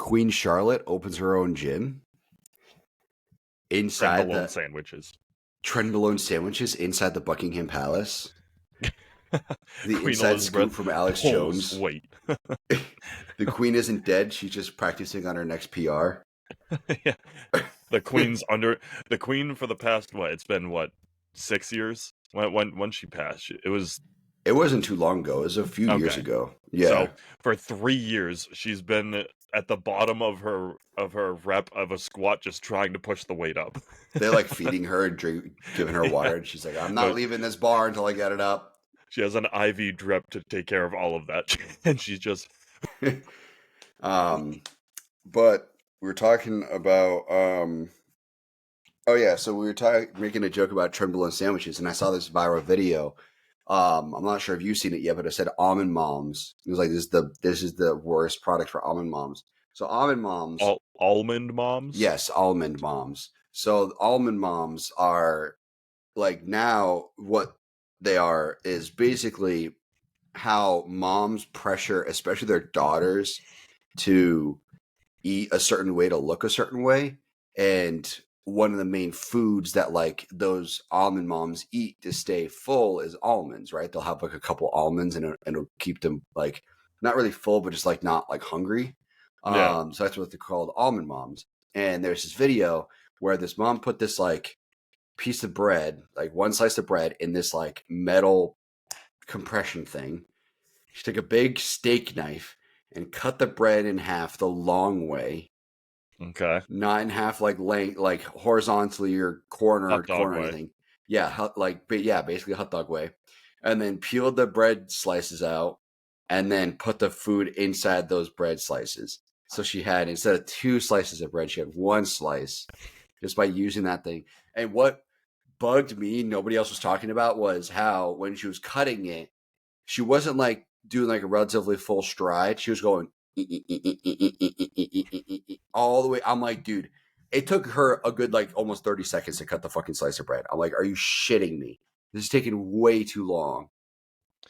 Queen Charlotte opens her own gym inside Trenbolone the sandwiches. Trenbolone sandwiches inside the Buckingham Palace. The Queen inside Elizabeth scoop from Alex pulls Jones. weight. The Queen isn't dead. She's just practicing on her next PR. Yeah. The Queen for the past it's been 6 years? When she passed. It wasn't too long ago. It was a few years ago. Yeah. So for 3 years she's been at the bottom of her rep of a squat just trying to push the weight up. They're like feeding her and giving her water, and she's like, I'm not leaving this bar until I get it up. She has an IV drip to take care of all of that. And she's just but we were talking about so we were making a joke about Trenbolone sandwiches, and I saw this viral video. I'm not sure if you've seen it yet, but it said almond moms. It was like this is the worst product for almond moms. So almond moms, almond moms? Yes, almond moms. So almond moms are like, now what they are is basically how moms pressure, especially their daughters, to eat a certain way, to look a certain way. And one of the main foods that like those almond moms eat to stay full is almonds, right? They'll have like a couple almonds and it'll keep them like not really full, but just like not like hungry. So that's what they're called, almond moms. And there's this video where this mom put this like piece of bread, like one slice of bread, in this like metal compression thing. She took a big steak knife and cut the bread in half the long way. Okay. Not in half like length, like horizontally or corner or way. anything. Yeah, basically hot dog way. And then peeled the bread slices out and then put the food inside those bread slices. So she had, instead of 2 slices of bread, she had 1 slice just by using that thing. And what bugged me, nobody else was talking about, was how when she was cutting it, she wasn't like doing like a relatively full stride. She was going all the way. I'm like, dude, it took her a good like almost 30 seconds to cut the fucking slice of bread. I'm like, are you shitting me? This is taking way too long.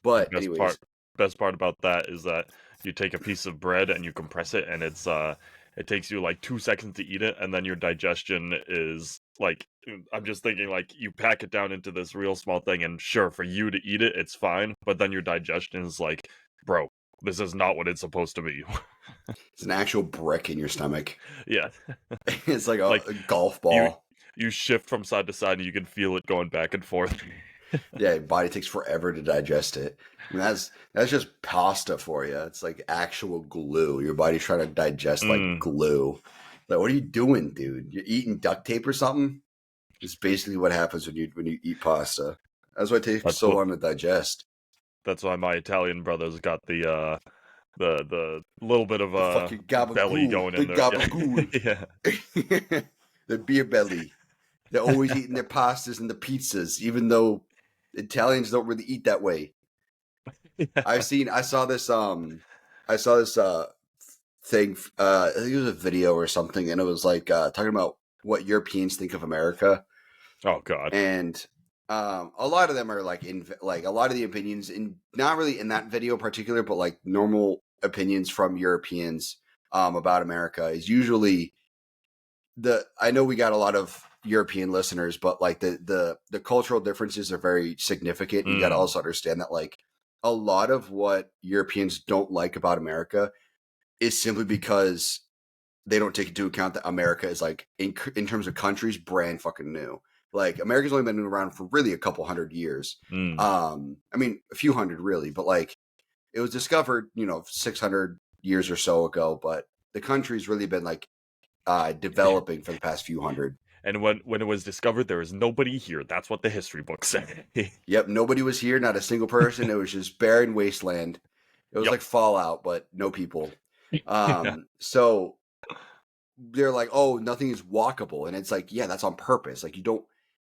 But anyways, best part about that is that you take a piece of bread and you compress it, and it takes you like 2 seconds to eat it, and then your digestion is like, I'm just thinking like you pack it down into this real small thing, and sure, for you to eat it, it's fine, but then your digestion is like, bro, this is not what it's supposed to be. It's an actual brick in your stomach. Yeah. It's like a golf ball. You shift from side to side and you can feel it going back and forth. Yeah, your body takes forever to digest it. I mean, that's just pasta for you. It's like actual glue. Your body's trying to digest like glue. Like, what are you doing, dude? You're eating duct tape or something? It's basically what happens when you eat pasta. That's why it takes so long to digest. That's why my Italian brothers got the little bit of belly going in there. Yeah. The beer belly. They're always eating their pastas and the pizzas, even though Italians don't really eat that way. Yeah. I saw this thing. I think it was a video or something, and it was like talking about what Europeans think of America. Oh God! And a lot of them are like a lot of the opinions, and not really in that video in particular, but like normal opinions from Europeans about America is usually I know we got a lot of European listeners, but like the cultural differences are very significant. You got to also understand that like a lot of what Europeans don't like about America is simply because they don't take into account that America is like in terms of countries brand fucking new. Like America's only been around for really a couple hundred years. I mean a few hundred really, but like it was discovered 600 years or so ago. But the country's really been like developing for the past few hundred. And when it was discovered, there was nobody here. That's what the history books say. Yep, nobody was here, not a single person. It was just barren wasteland. It was like Fallout, but no people. So they're like, oh, nothing is walkable. And it's like, yeah, that's on purpose. Like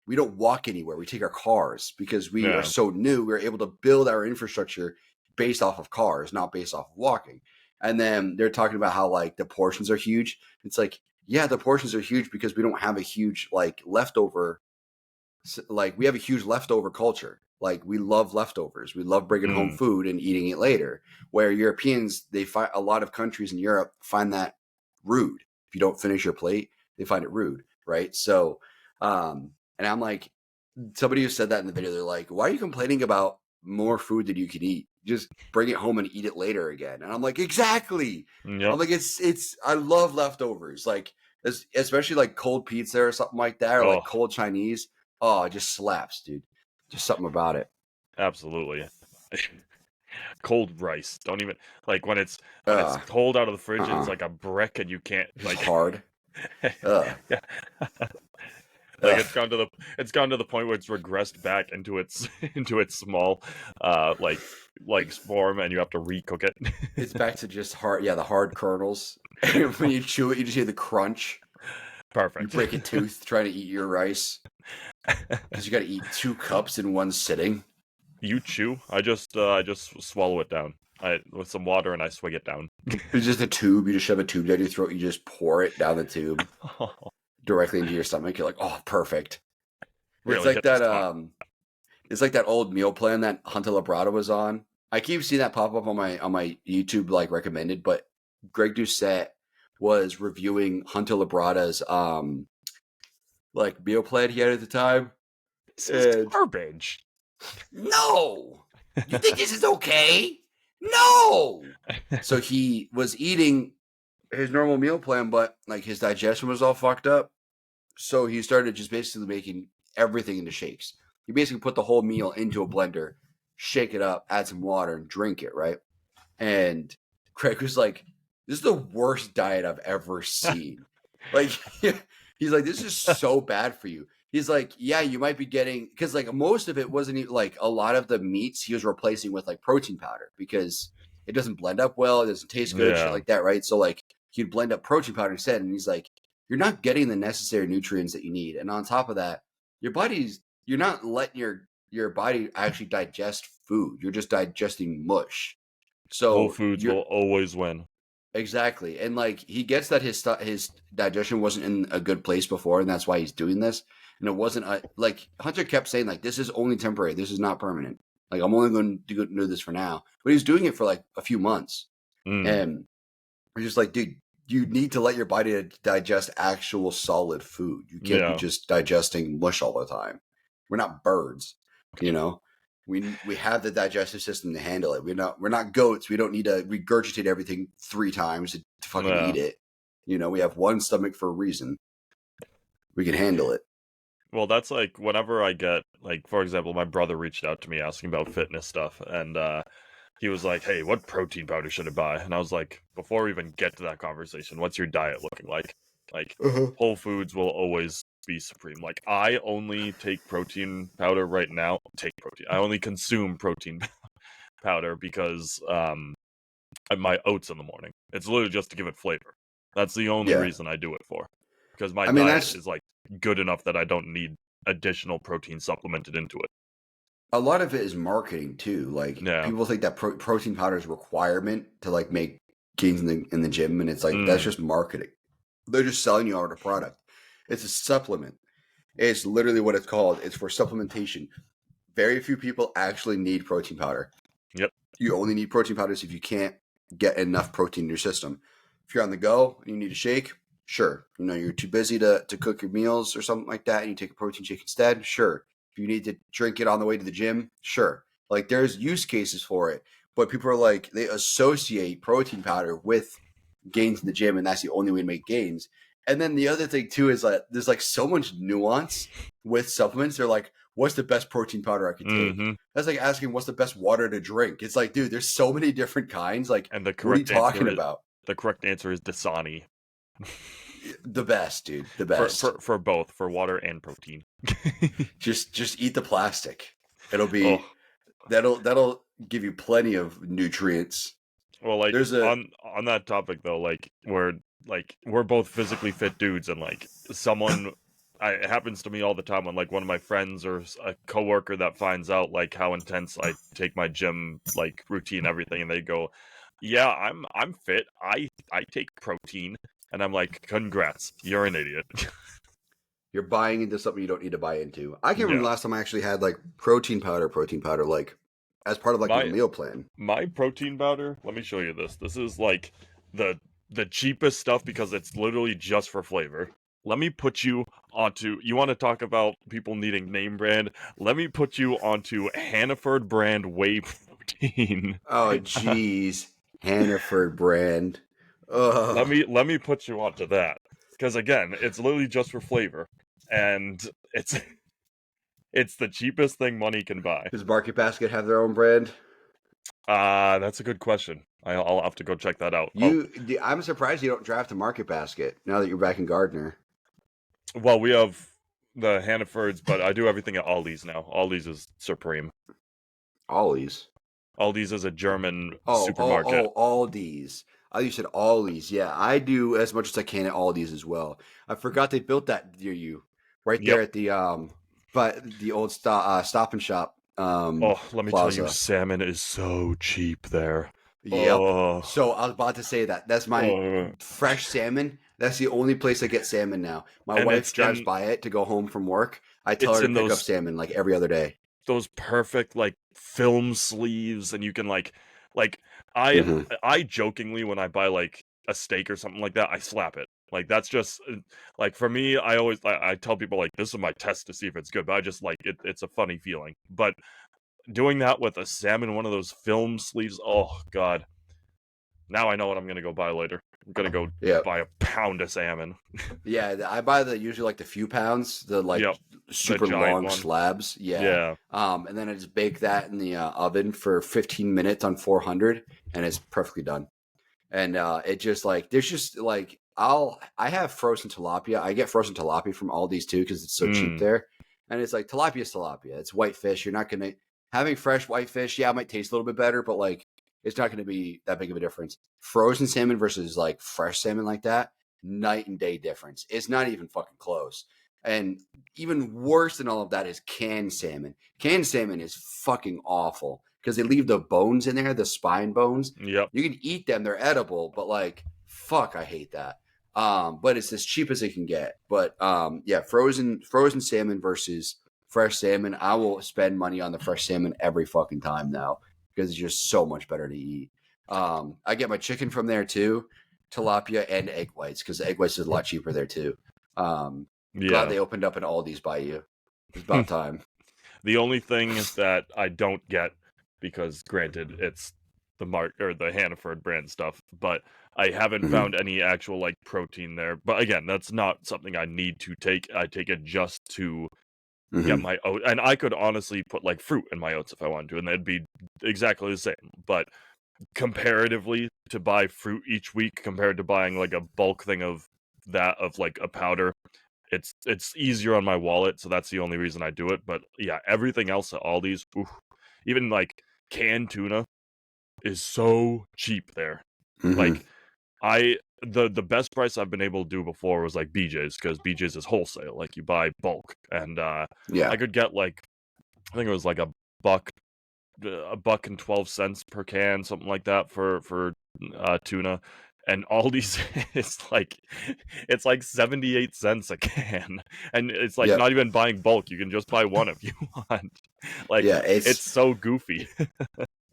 we don't walk anywhere. We take our cars because we are so new. We're able to build our infrastructure based off of cars, not based off of walking. And then they're talking about how like the portions are huge. It's like, yeah, the portions are huge because we don't have a huge like leftover. Like we have a huge leftover culture. Like we love leftovers. We love bringing home food and eating it later. Where Europeans, they find a lot of countries in Europe find that rude. If you don't finish your plate, they find it rude, right? So, and I'm like, somebody who said that in the video, they're like, why are you complaining about more food than you can eat? Just bring it home and eat it later again. And I'm like, exactly. Yep. I'm like, I love leftovers. Like, especially like cold pizza or something like that, or like cold Chinese. Oh, it just slaps, dude. Just something about it. Absolutely. Cold rice. Don't even like when it's cold out of the fridge and it's like a brick and you can't like hard. Yeah. Like it's gone to the point where it's regressed back into its small like form and you have to recook it. It's back to just hard, the hard kernels. When you chew it, you just hear the crunch. Perfect. You break a tooth trying to eat your rice because you got to eat 2 cups in one sitting. You chew? I just swallow it down. With some water and I swig it down. It's just a tube. You just shove a tube down your throat. You just pour it down the tube directly into your stomach. You're like, oh, perfect. Really? It's like that. It's like that old meal plan that Hunter Labrada was on. I keep seeing that pop up on my YouTube like recommended, but Greg Doucette was reviewing Hunter Labrada's like meal plan he had at the time. This is garbage. No, you think this is okay? No. So he was eating his normal meal plan, but like his digestion was all fucked up. So he started just basically making everything into shakes. He basically put the whole meal into a blender, shake it up, add some water, and drink it, right? And Craig was like, this is the worst diet I've ever seen. Like, he's like, this is so bad for you. He's like, yeah, you might be getting, because like most of it wasn't even, like a lot of the meats he was replacing with like protein powder because it doesn't blend up well. It doesn't taste good, shit like that, right? So like he'd blend up protein powder instead. And he's like, you're not getting the necessary nutrients that you need. And on top of that, you're not letting your body actually digest food. You're just digesting mush. So Whole Foods will always win. Exactly. And like he gets that his digestion wasn't in a good place before, and that's why he's doing this. And it wasn't like Hunter kept saying like, this is only temporary. This is not permanent. Like I'm only going to do this for now. But he was doing it for like a few months. And we're just like, dude, you need to let your body digest actual solid food. You can't be just digesting mush all the time. We're not birds, you know. We have the digestive system to handle it. We're not goats. We don't need to regurgitate everything 3 times to fucking eat it. You know, we have one stomach for a reason. We can handle it. Well, that's like whenever I get, like, for example, my brother reached out to me asking about fitness stuff, and he was like, hey, what protein powder should I buy? And I was like, before we even get to that conversation, what's your diet looking like? Like, Whole Foods will always be supreme. Like, I only take protein powder right now. I only consume protein powder because my oats in the morning. It's literally just to give it flavor. That's the only reason I do it for. Because my diet is like good enough that I don't need additional protein supplemented into it. A lot of it is marketing too. Like people think that protein powder is a requirement to like make gains in the gym, and it's like that's just marketing. They're just selling you out a product. It's a supplement. It's literally what it's called. It's for supplementation. Very few people actually need protein powder. Yep. You only need protein powders if you can't get enough protein in your system. If you're on the go and you need a shake, sure. You know, you're too busy to cook your meals or something like that, and you take a protein shake instead, sure. If you need to drink it on the way to the gym, sure. Like there's use cases for it. But people are like, they associate protein powder with gains in the gym, and that's the only way to make gains. And then the other thing too is that there's like so much nuance with supplements. They're like, what's the best protein powder I can take? That's like asking what's the best water to drink. It's like, dude, there's so many different kinds. Like, and the what are you talking about? The correct answer is Dasani. The best, dude. The best. For both, for water and protein. just eat the plastic. It'll be that'll give you plenty of nutrients. Well, like on that topic though, like we're both physically fit dudes, and like it happens to me all the time when like one of my friends or a coworker that finds out like how intense I take my gym like routine, everything, and they go, yeah, I'm fit. I take protein. And I'm like, congrats, you're an idiot. You're buying into something you don't need to buy into. I can't remember the last time I actually had like protein powder, like as part of like a meal plan. My protein powder, let me show you this. This is like the the cheapest stuff because it's literally just for flavor. Let me put you onto. You want to talk about people needing name brand? Let me put you onto Hannaford brand whey protein. Oh, geez. Hannaford brand. Ugh. Let me put you onto that because again, it's literally just for flavor, and it's it's the cheapest thing money can buy. Does Market Basket have their own brand? That's a good question. I'll have to go check that out. Oh, I'm surprised you don't draft a Market Basket now that you're back in Gardner. well, we have the Hannafords, but I do everything at Aldi's now. Aldi's is supreme. Ollie's. Aldi's is a German supermarket. Aldi's. Oh, you said Ollie's. Yeah, I do as much as I can at Aldi's as well. I forgot they built that near you, right there Yep. at the old Stop and Shop Oh, let me tell you, plaza. salmon is so cheap there. Yep. Oh, So I was about to say that. That's my oh. fresh salmon. That's the only place I get salmon now. My And wife drives by it to go home from work. I tell it's her to in pick up those salmon like every other day. perfect like film sleeves, and you can like I Hmm. I jokingly when I buy like a steak or something like that, I slap it. Like that's just like for me. I tell people like this is my test to see if it's good, but I just like it. It's a funny feeling, but doing that with a salmon, one of those film sleeves. Oh God! Now I know what I'm gonna go buy later. I'm gonna go Yeah. buy a pound of salmon. Yeah, I buy the usually like the few pounds, the like Yep, the super giant long one. slabs. Yeah. Yeah. And then I just bake that in the oven for 15 minutes on 400 and it's perfectly done. And it just like there's just like I have frozen tilapia. I get frozen tilapia from Aldi's too because it's so cheap Mm. there. And it's like tilapia is tilapia. It's white fish. You're not gonna having fresh white fish. Yeah, it might taste a little bit better, but like it's not gonna be that big of a difference. Frozen salmon versus like fresh salmon like that, night and day difference. It's not even fucking close. And even worse than all of that is canned salmon. Canned salmon is fucking awful because they leave the bones in there, the spine bones. Yep. You can eat them; they're edible, but like, fuck, I hate that. But it's as cheap as it can get. But yeah, frozen salmon versus fresh salmon. I will spend money on the fresh salmon every fucking time now because it's just so much better to eat. I get my chicken from there too, tilapia and egg whites because egg whites is a lot cheaper there too. Glad Yeah. they opened up an Aldi's by you. It's about time. The only thing that I don't get, because granted it's the Mark or the Hannaford brand stuff, but I haven't Hmm. found any actual like protein there. But again, that's not something I need to take. I take it just to get Hmm. my oat, and I could honestly put like fruit in my oats if I wanted to, and that'd be exactly the same. But comparatively, to buy fruit each week compared to buying like a bulk thing of that of like a powder, it's easier on my wallet, so that's the only reason I do it. But yeah, everything else at Aldi's, oof, even like canned tuna is so cheap there. Hmm. Like the best price I've been able to do before was like BJ's because BJ's is wholesale, like you buy bulk, and I Yeah. could get like I think it was like buck $1.12 per can, something like that for tuna. And Aldi's is like it's like 78 cents a can, and it's like Yep. not even buying bulk. You can just buy one if you want. Like Yeah. it's so goofy.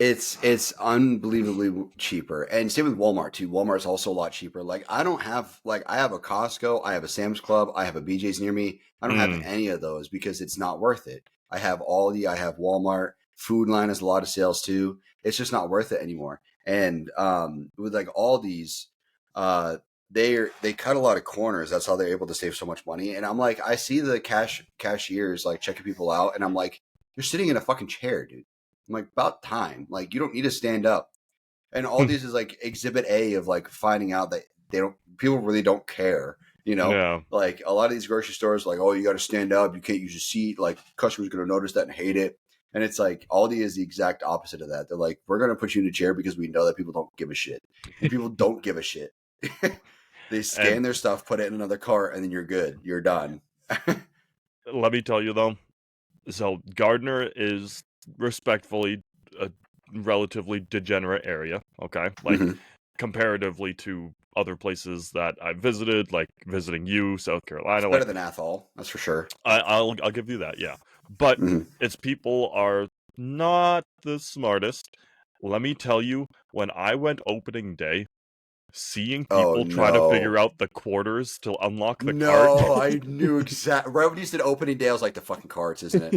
It's unbelievably cheaper, and same with Walmart too. Walmart's also a lot cheaper. Like I don't have like I have a Costco, I have a Sam's Club, I have a BJ's near me. I don't have Mm, any of those because it's not worth it. I have Aldi, I have Walmart. Food Line has a lot of sales too. It's just not worth it anymore. And with like all these, they cut a lot of corners. That's how they're able to save so much money. And I'm like, I see the cashiers like checking people out, and I'm like, you're sitting in a fucking chair, dude. I'm like, about time. Like, you don't need to stand up. And all these is like exhibit A of like finding out that people really don't care. You know, yeah. like a lot of these grocery stores, like, oh, you got to stand up. You can't use a seat. Like, customers going to notice that and hate it. And it's like Aldi is the exact opposite of that. They're like, we're going to put you in a chair because we know that people don't give a shit. And people don't give a shit. They And scan their stuff, put it in another cart, and then you're good. You're done. let me tell you though, so Gardner is respectfully a relatively degenerate area. Okay, like Hmm. comparatively to other places that I've visited, like visiting you, South It's Carolina. better Like than Athol, that's for sure. I'll give you that, yeah. But Hmm. its people are not the smartest. Let me tell you, when I went opening day, seeing Oh people try to figure no. out the quarters to unlock the cart. No, I knew exactly. Right when you said opening day, I was like, the fucking carts, isn't it?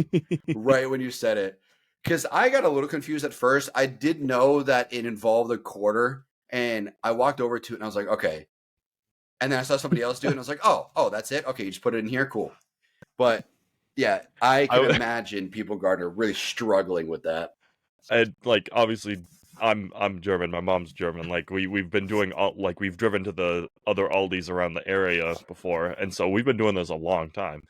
Right when you said it. Because I got a little confused at first. I did know that it involved a quarter, and I walked over to it, and I was like, okay. And then I saw somebody else do it, and I was like, oh, that's it? Okay, you just put it in here? Cool. But, yeah, I can I, imagine people, Gardner, really struggling with that. and like obviously I'm German, my mom's German. Like we've been doing all, like we've driven to the other Aldis around the area before, and so we've been doing this a long time.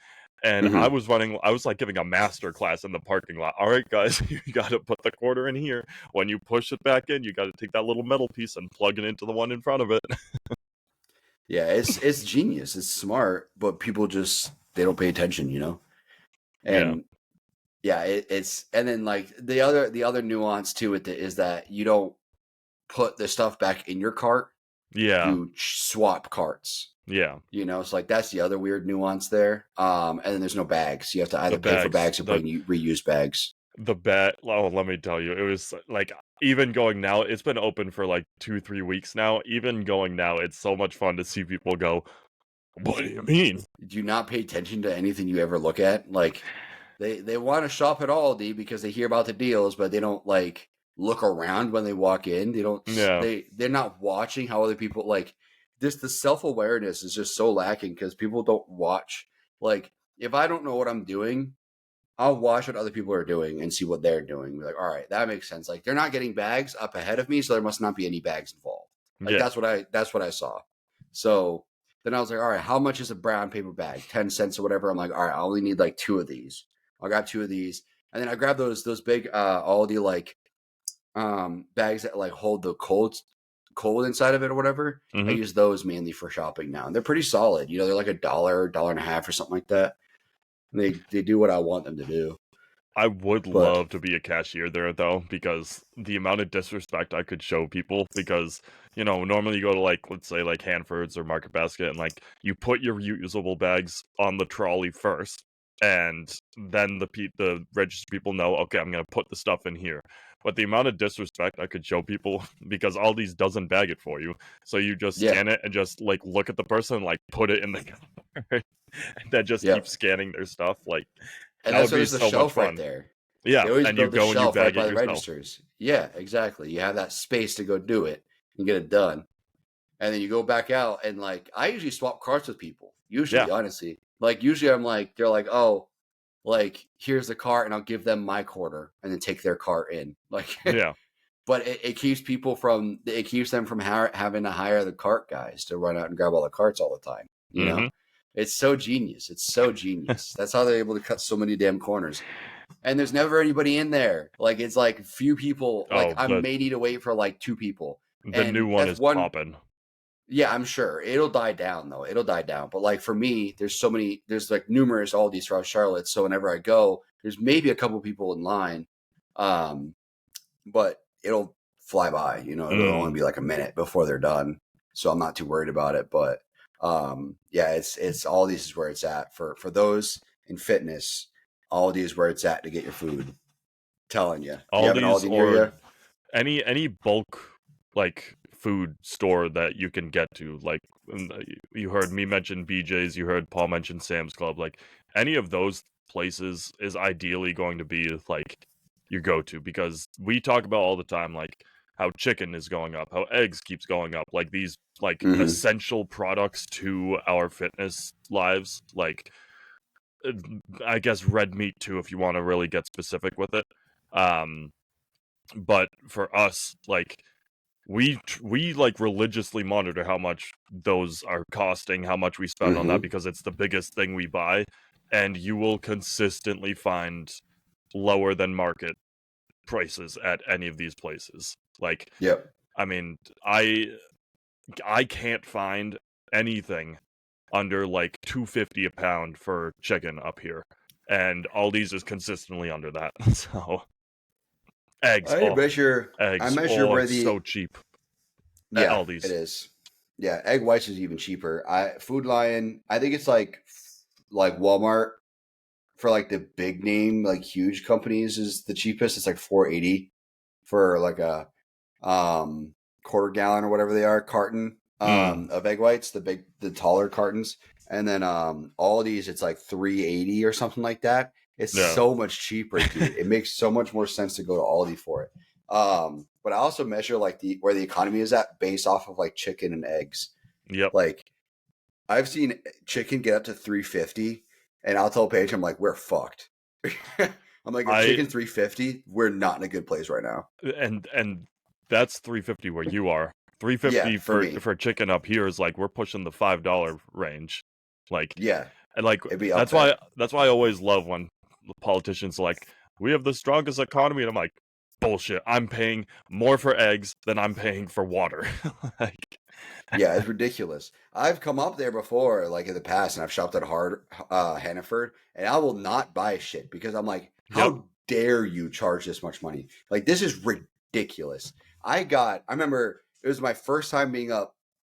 And I Mm-hmm. was like giving a master class in the parking lot. All right, guys, you got to put the quarter in here. When you push it back in, you got to take that little metal piece and plug it into the one in front of it. Yeah, it's genius. It's smart, but people just, they don't pay attention, you know? Yeah, And yeah, it's and then like the other nuance to it is that you don't put the stuff back in your cart. yeah, You swap carts. yeah. You know, so like that's the other weird nuance there. And then there's no bags. You have to The either pay for bags, bags or bring reused bags. the bet. Oh, let me tell you, it was like even going now. It's been open for like 2-3 weeks now. Even going now, it's so much fun to see people go. What do you mean? Do you not pay attention to anything you ever look at? Like they want to shop at Aldi because they hear about the deals, but they don't like look around when they walk in. They don't. Yeah, They're not watching how other people like. This the self awareness is just so lacking because people don't watch. Like if I don't know what I'm doing, I'll watch what other people are doing and see what they're doing. Be like, all right, that makes sense. Like they're not getting bags up ahead of me, so there must not be any bags involved. Like yeah. that's what I saw. So then I was like, all right, how much is a brown paper bag? 10 cents or whatever. I'm like, all right, I only need like two of these. I got two of these. And then I grabbed those big Aldi like bags that like hold the cold inside of it or whatever. I Hmm. use those mainly for shopping now. And they're pretty solid. You know, they're like $1, $1.50 or something like that. And they do what I want them to do. I would But love to be a cashier there though, because the amount of disrespect I could show people, because normally you go to like let's say like Hanford's or Market Basket and like you put your reusable bags on the trolley first, and then the register people know, okay, I'm gonna put the stuff in here. But the amount of disrespect I could show people because Aldi's doesn't bag it for you, so you just yeah, scan it and just like look at the person and like put it in the cart, and then just keep yep. scanning their stuff. Like And that that's would why be there's the so much shelf right fun. there. They Yeah, always and you build the go and you shelf right bag it by the yourself. registers. Yeah, exactly. You have that space to go do it and get it done. And then you go back out and like I usually swap carts with people. Yeah, Usually, honestly. Like usually I'm like they're like, "Oh, like here's the cart and I'll give them my quarter and then take their cart in." Like yeah. but it keeps it keeps them from having to hire the cart guys to run out and grab all the carts all the time, you know? Hmm. It's so genius. It's so genius. That's how they're able to cut so many damn corners. And there's never anybody in there. Like it's like few people. Like Oh, I the may need to wait for like two people, the new and one that's is one. popping. Yeah, I'm sure it'll die down though. It'll die down. But like for me, there's so many. There's like numerous Aldi's throughout Charlotte. So whenever I go, there's maybe a couple people in line, um, but it'll fly by. You know, it'll only Mm. be like a minute before they're done. So I'm not too worried about it. But yeah, it's Aldi's is where it's at for those in fitness. Aldi is where it's at to get your food. Telling you. Do you have an Aldi's Aldi near or you? any bulk like food store that you can get to. Like you heard me mention BJ's, you heard Paul mention Sam's Club. Like any of those places is ideally going to be like your go-to, because we talk about all the time like how chicken is going up, how eggs keeps going up, like these like Mm-hmm. essential products to our fitness lives. Like uh, I guess red meat too, if you want to really get specific with it. Um, but for us, like we like religiously monitor how much those are costing, how much we spend on that, Mm-hmm. because it's the biggest thing we buy, and you will consistently find lower than market prices at any of these places. Like, Yep. I mean, I can't find anything under like 250 a pound for chicken up here, and Aldi's is consistently under that. So eggs, I oh, measure. I eggs, measure oh, where it's so the. cheap at Yeah, it Aldi's. is. Yeah, egg whites is even cheaper. Food Lion. I think it's like Walmart for like the big name, like huge companies is the cheapest. It's like 480 for like a quarter gallon or whatever they are carton of egg whites, the taller cartons, and then Aldi's it's like $3.80 or something like that. It's Yeah. so much cheaper, dude. It makes so much more sense to go to Aldi for it. But I also measure like where the economy is at based off of like chicken and eggs. Yep. Like I've seen chicken get up to $3.50, and I'll tell Paige, I'm like, we're fucked. I'm like, if chicken $3.50, we're not in a good place right now. And that's $3.50 where you are. $3.50 for chicken up here is like we're pushing the $5 range. Like yeah, and like that's why I always love when the politicians are like, we have the strongest economy, and I'm like, bullshit. I'm paying more for eggs than I'm paying for water. Like, yeah, it's ridiculous. I've come up there before, like in the past, and I've shopped at Hannaford, and I will not buy shit because I'm like, how dare you charge this much money? Like, this is ridiculous. I remember it was my first time being up,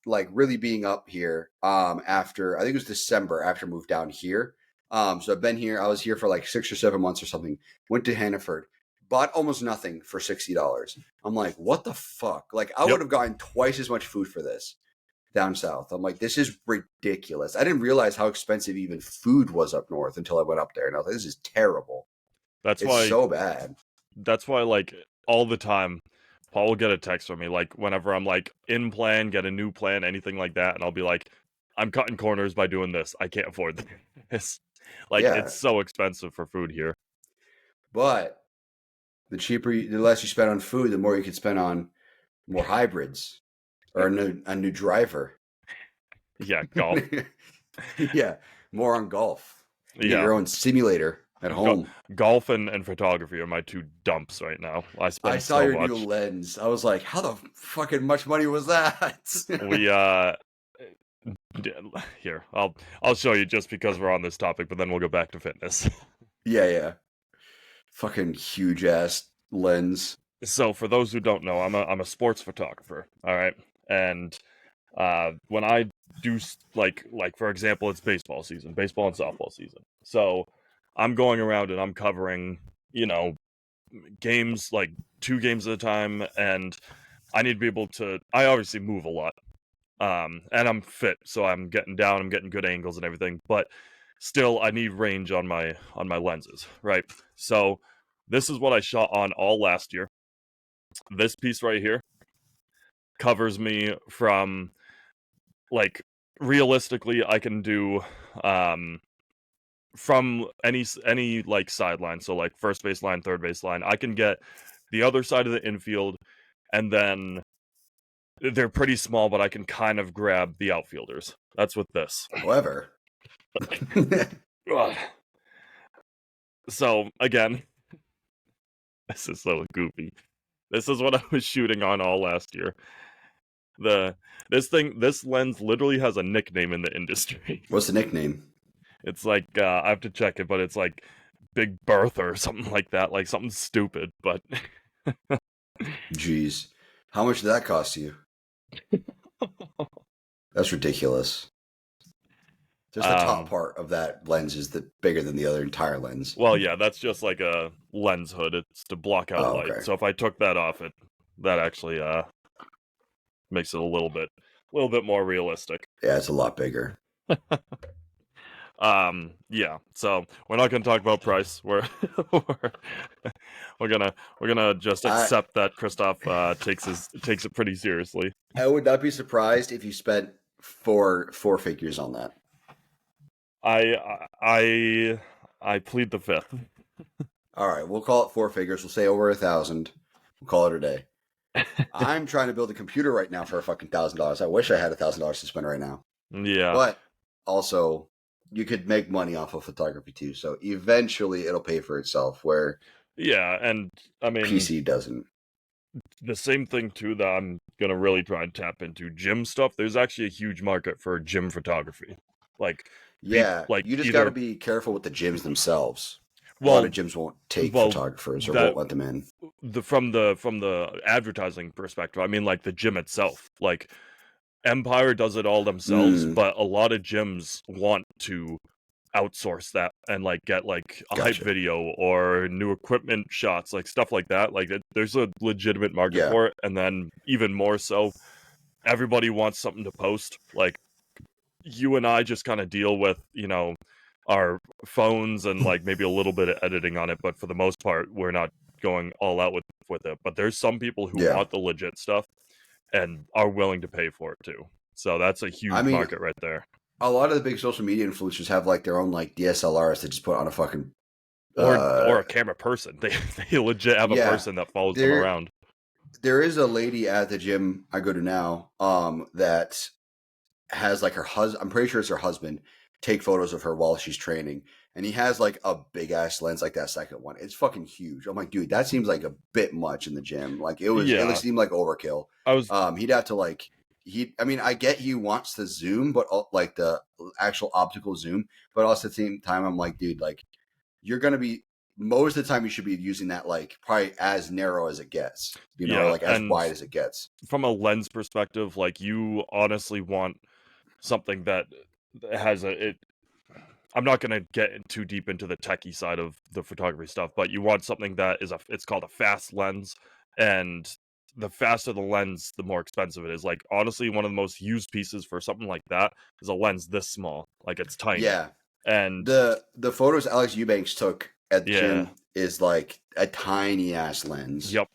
like really being up here. After I think it was December after I moved down here. So I've been here. I was here for like 6 or 7 months or something. Went to Hannaford. Bought almost nothing for $60. I'm like, what the fuck? Like, I would have gotten twice as much food for this down south. I'm like, this is ridiculous. I didn't realize how expensive even food was up north until I went up there. And I was like, this is terrible. It's so bad. That's why, like, all the time, Paul will get a text from me, like, whenever I'm, like, in plan, get a new plan, anything like that, and I'll be like, I'm cutting corners by doing this. I can't afford this. Like, it's so expensive for food here. But the less you spend on food, the more you can spend on more hybrids or a new driver. Yeah, golf. Yeah, more on golf. You get your own simulator at home. Golf and photography are my two dumps right now. I saw your new lens. I was like, how the fucking much money was that? Here, I'll show you just because we're on this topic, but then we'll go back to fitness. Yeah. Fucking huge ass lens. So for those who don't know, I'm a sports photographer. All right, and when I do like for example, it's baseball and softball season. So I'm going around and I'm covering, games, like 2 games at a time, and I need to be able to. I obviously move a lot, and I'm fit, so I'm getting down, I'm getting good angles and everything, but still I need range on my lenses, right? So this is what I shot on all last year. This piece right here covers me from, like, realistically I can do from any like sideline, so like first baseline, third baseline, I can get the other side of the infield, and then they're pretty small, but I can kind of grab the outfielders. That's with this. However. So again, this is so goofy. This is what I was shooting on all last year. This lens literally has a nickname in the industry. What's the nickname? It's like, I have to check it, but it's like Big Bertha or something like that, like something stupid, but... Jeez. How much did that cost you? That's ridiculous. Just the top part of that lens is bigger than the other entire lens. Well, yeah, that's just like a lens hood. It's to block out light. Okay. So if I took that off, that actually makes it a little bit more realistic. Yeah, it's a lot bigger. Yeah. So we're not going to talk about price. We're gonna just accept that Christoph takes it pretty seriously. I would not be surprised if you spent four figures on that. I plead the fifth. All right, we'll call it 4 figures. We'll say over 1,000. We'll call it a day. I'm trying to build a computer right now for a fucking $1,000. I wish I had $1,000 to spend right now. Yeah, but also you could make money off of photography too. So eventually it'll pay for itself. Where and I mean PC doesn't. The same thing too that I'm gonna really try and tap into gym stuff. There's actually a huge market for gym photography. Like. Yeah, you just got to be careful with the gyms themselves. A lot of gyms won't take photographers or won't let them in. From the advertising perspective, I mean, like the gym itself. Like Empire does it all themselves, but a lot of gyms want to outsource that and like get like a hype Gotcha. video or new equipment shots, like stuff like that. Like there's a legitimate market Yeah. for it. And then even more so, everybody wants something to post. Like you and I just kind of deal with, our phones and like maybe a little bit of editing on it, but for the most part, we're not going all out with it. But there's some people who Yeah. want the legit stuff and are willing to pay for it too. So that's a I huge mean, market right there. a lot of the big social media influencers have like their own like DSLRs that just put on a fucking Or a camera person. They legit have a yeah. person that follows them around. There is a lady at the gym I go to now that has like her husband, I'm pretty sure it's her husband, take photos of her while she's training. And he has like a big ass lens like that second one. It's fucking huge. I'm like, dude, that seems like a bit much in the gym. Like it seemed like overkill. He'd have to like, I get he wants to zoom, but like the actual optical zoom, but also at the same time, I'm like, dude, like you're going to be, most of the time you should be using that like probably as narrow as it gets, like as wide as it gets. From a lens perspective, like you honestly want something that has I'm not going to get too deep into the techie side of the photography stuff, but you want something that it's called a fast lens, and the faster the lens, the more expensive it is. Like honestly, one of the most used pieces for something like that is a lens this small, like it's tiny. Yeah. And the photos Alex Eubanks took at the gym is like a tiny ass lens. Yep.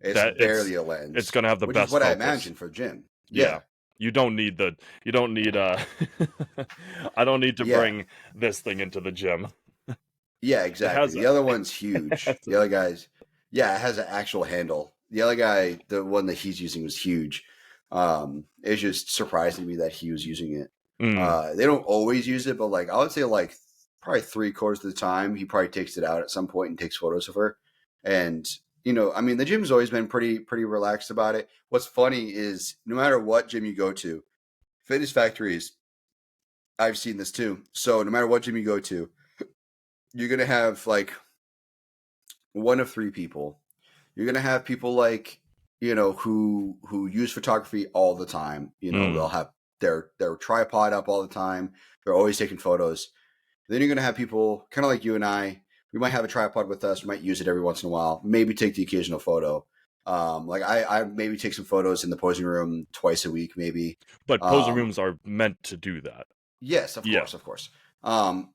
It's barely a lens. It's going to have the which best is what focus. I imagine for gym. Yeah. You don't need I don't need to bring this thing into the gym. Yeah, exactly. The other one's huge. The other guy's, it has an actual handle. The other guy, the one that he's using was huge. It's just surprising to me that he was using it. They don't always use it, but like I would say like probably 3/4 of the time he probably takes it out at some point and takes photos of her. And the gym's always been pretty relaxed about it. What's funny is no matter what gym you go to, fitness factories, I've seen this too. So no matter what gym you go to, you're going to have like one of three people. You're going to have people like, who use photography all the time. They'll have their tripod up all the time. They're always taking photos. Then you're going to have people kind of like you and I. We might have a tripod with us. We might use it every once in a while. Maybe take the occasional photo. Like I maybe take some photos in the posing room twice a week, maybe. But posing rooms are meant to do that. Yes, of course.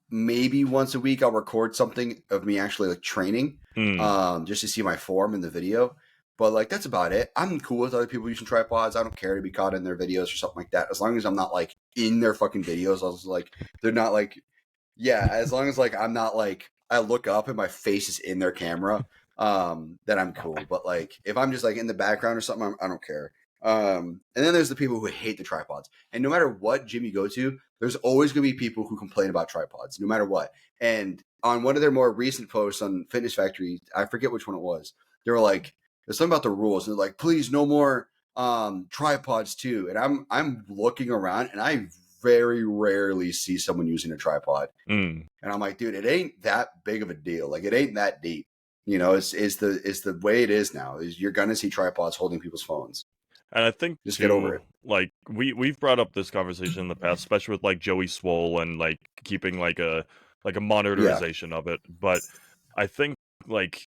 Maybe once a week I'll record something of me actually like training, just to see my form in the video. But like that's about it. I'm cool with other people using tripods. I don't care to be caught in their videos or something like that. As long as I'm not like in their fucking videos, I was like, they're not like, as long as like I'm not like I look up and my face is in their camera, then I'm cool. But like if I'm just like in the background or something, I don't care. And then there's the people who hate the tripods. And no matter what gym you go to, there's always going to be people who complain about tripods, no matter what. And on one of their more recent posts on Fitness Factory, I forget which one it was, they were like, there's something about the rules. And they're like, please, no more tripods too. And I'm looking around and I very rarely see someone using a tripod. And I'm like, dude, it ain't that big of a deal. Like it ain't that deep. It's the way it is now. Is you're gonna see tripods holding people's phones. And I think just get over it. Like we've brought up this conversation in the past, especially with like Joey Swole and like keeping like a monitorization of it. But I think like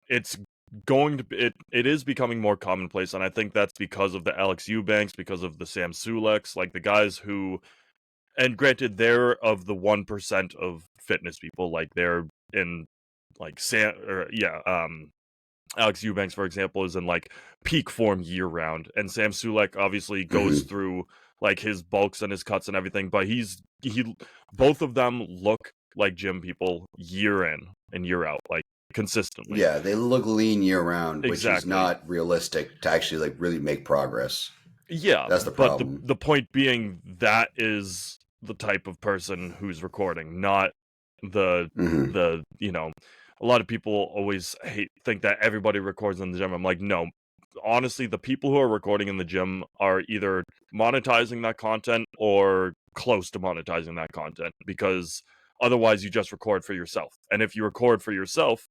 it's going to it is becoming more commonplace, and I think that's because of the Alex Eubanks, because of the Sam Suleks, like the guys who, and granted they're of the 1% of fitness people, like they're in like Alex Eubanks, for example, is in like peak form year round, and Sam Sulek obviously goes through like his bulks and his cuts and everything, but both of them look like gym people year in and year out, like consistently. Yeah, they look lean year round, which is not realistic to actually like really make progress. Yeah, that's the problem. But the point being, that is the type of person who's recording, not the a lot of people always think that everybody records in the gym. I'm like, no, honestly, the people who are recording in the gym are either monetizing that content or close to monetizing that content, because otherwise you just record for yourself. And if you record for yourself,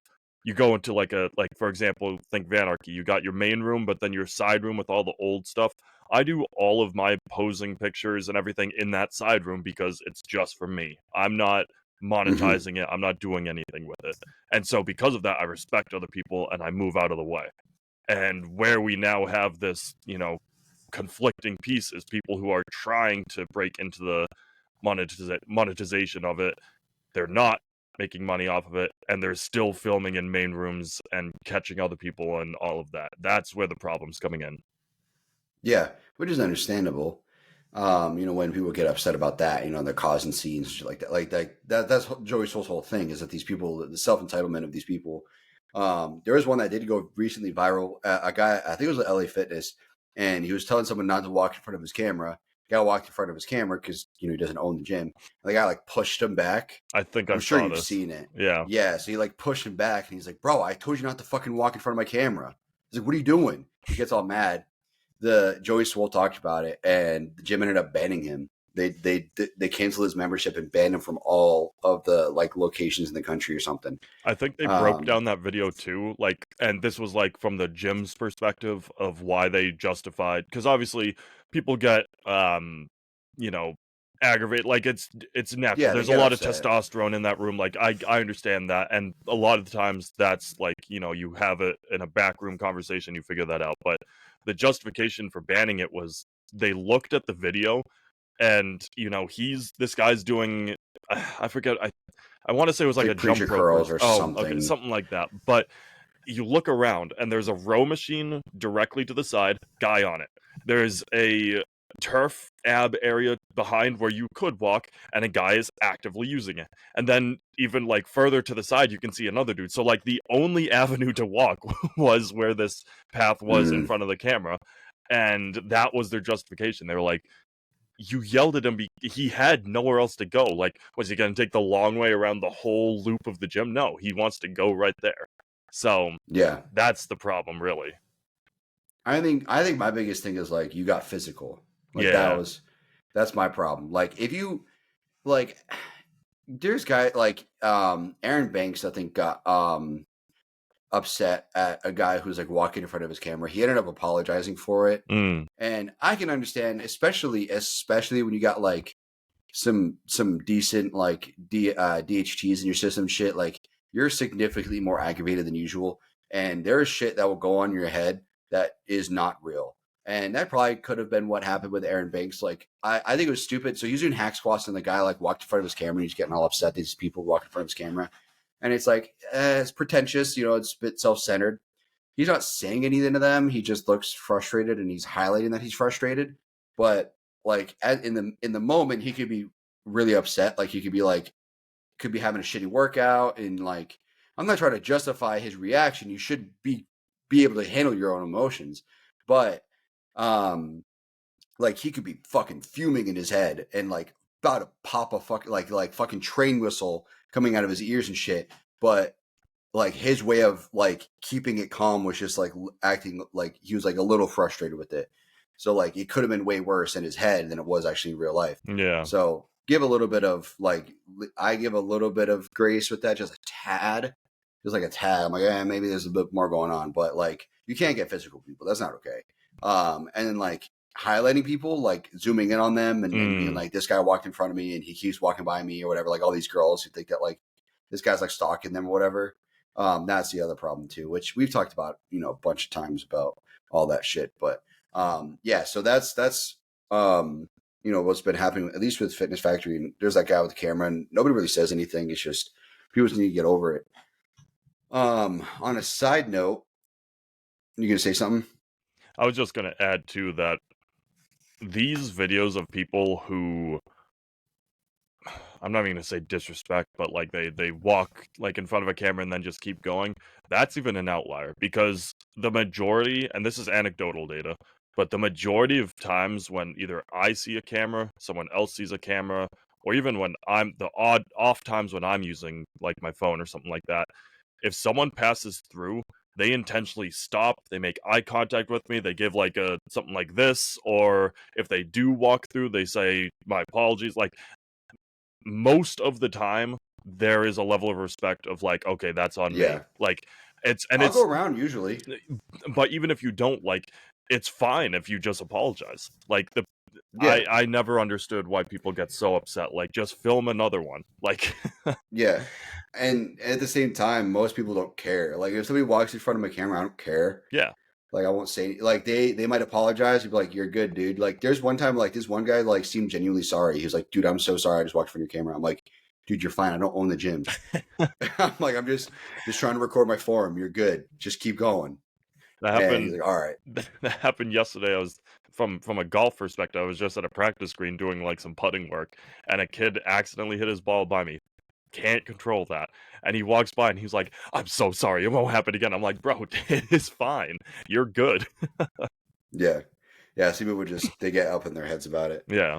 you go into like for example, think Vanarchy. You got your main room, but then your side room with all the old stuff. I do all of my posing pictures and everything in that side room because it's just for me. I'm not Hmm. monetizing it. I'm not doing anything with it. And so because of that, I respect other people and I move out of the way. And where we now have this, conflicting piece is people who are trying to break into the monetization of it. They're not making money off of it, and they're still filming in main rooms and catching other people and all of that. That's where the problem's coming in. Yeah, which is understandable. When people get upset about that, they're causing scenes and shit like that. That's Joey Soul's whole thing is that these people, the self entitlement of these people. There was one that did go recently viral. A guy, I think it was at LA Fitness, and he was telling someone not to walk in front of his camera. The guy walked in front of his camera because he doesn't own the gym. And the guy like pushed him back. I think I I'm sure saw you've this. seen it. Yeah. Yeah, so he like pushed him back, and he's like, "Bro, I told you not to fucking walk in front of my camera." He's like, "What are you doing?" He gets all mad. The Joey Swole talked about it, and the gym ended up banning him. They canceled his membership and banned him from all of the like locations in the country or something. I think they broke down that video too, like, and this was like from the gym's perspective of why they justified, because obviously people get, you know, aggravated. Like it's natural. Yeah, they There's a get lot of upset. testosterone in that room. Like I understand that, and a lot of the times that's like you have it in a backroom conversation, you figure that out. But the justification for banning it was they looked at the video, and this guy's doing, I forget, I want to say it was It's like a like preacher jump rope or curls or okay, something. something like that. But you look around and there's a row machine directly to the side, guy on it. There's a turf ab area behind where you could walk, and a guy is actively using it. And then even like further to the side, you can see another dude. So like the only avenue to walk was where this path was in Mm, front of the camera. And that was their justification. They were like, you yelled at him. He had nowhere else to go. Like, was he going to take the long way around the whole loop of the gym? No, he wants to go right there. So yeah, that's the problem, really. I think my biggest thing is like you got physical. Like Yeah. that's my problem. Like if you like, there's guy like Aaron Banks. I think got upset at a guy who's like walking in front of his camera. He ended up apologizing for it. Mm. And I can understand, especially when you got like some decent like DHTs in your system, shit. Like you're significantly more aggravated than usual, and there is shit that will go on in your head that is not real. And that probably could have been what happened with Aaron Banks. Like I think it was stupid. So he's doing hack squats, and the guy like walked in front of his camera, and he's getting all upset. These people walk in front of his camera, and it's like it's pretentious. It's a bit self centered. He's not saying anything to them. He just looks frustrated, and he's highlighting that he's frustrated. But like in the moment, he could be really upset. Like he could be having a shitty workout, and like I'm not trying to justify his reaction. You should be able to handle your own emotions, but um, like he could be fucking fuming in his head and like about to pop a fucking like fucking train whistle coming out of his ears and shit. But like his way of like keeping it calm was just like acting like he was like a little frustrated with it. So like it could have been way worse in his head than it was actually in real life. Yeah. So give a little bit of like I give a little bit of grace with that, just a tad, just like a tad. I'm like, maybe there's a bit more going on, but like you can't get physical people. That's not okay. And then like highlighting people, like zooming in on them and being Mm. like, this guy walked in front of me and he keeps walking by me or whatever. Like all these girls who think that like this guy's like stalking them or whatever. That's the other problem too, which we've talked about, a bunch of times about all that shit. But yeah, so that's what's been happening at least with Fitness Factory. And there's that guy with the camera, and nobody really says anything. It's just people just need to get over it. On a side note, you gonna say something? I was just going to add to that these videos of people who, I'm not even gonna say disrespect, but like they walk like in front of a camera and then just keep going. That's even an outlier because the majority, and this is anecdotal data, but the majority of times when either I see a camera, someone else sees a camera, or even when I'm the odd off times when I'm using like my phone or something like that, if someone passes through, they intentionally stop, they make eye contact with me, they give like a something like this, or if they do walk through, they say my apologies. Like most of the time there is a level of respect of like, okay, that's on me. Yeah, Like it's and I'll go it's around usually. but even if you don't, like, it's fine if you just apologize. Like Yeah, I never understood why people get so upset. Like, just film another one. Like, yeah. And at the same time, most people don't care. Like if somebody walks in front of my camera, I don't care. yeah. Like I won't say like they might apologize. You'd be like, "You're good, dude." Like there's one time like this one guy like seemed genuinely sorry. He was like, "Dude, I'm so sorry. I just walked in front of your camera." I'm like, "Dude, you're fine. I don't own the gym." I'm like, "I'm just trying to record my form. You're good. Just keep going." That And he's happened. like, "All right." That happened yesterday. I was from a golf perspective. I was just at a practice green doing like some putting work, and a kid accidentally hit his ball by me. Can't control that. And he walks by and he's like, "I'm so sorry. It won't happen again." I'm like, "Bro, it is fine. You're good." Yeah, yeah. Some people just they get up in their heads about it. Yeah.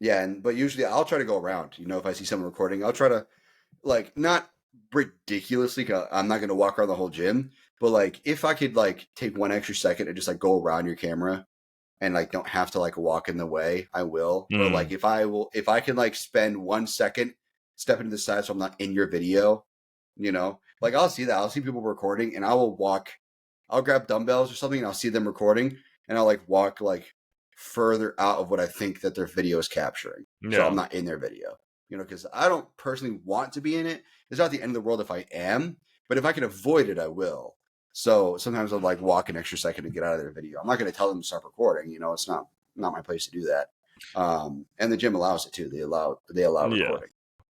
Yeah, but usually I'll try to go around. You know, if I see someone recording, I'll try to like not ridiculously. 'Cause I'm not going to walk around the whole gym, but like if I could like take one extra second and just like go around your camera and like don't have to like walk in the way, I will. Or like if I can like spend 1 second stepping to the side so I'm not in your video, you know, like I'll see that. I'll see people recording and I will walk. I'll grab dumbbells or something and I'll see them recording and I'll like walk like further out of what I think that their video is capturing. So I'm Yeah. not in their video, you know, because I don't personally want to be in it. It's not the end of the world if I am, but if I can avoid it, I will. So sometimes I'll like walk an extra second to get out of their video. I'm not going to tell them to stop recording. You know, it's not my place to do that. And the gym allows it too. They allow Yeah. recording.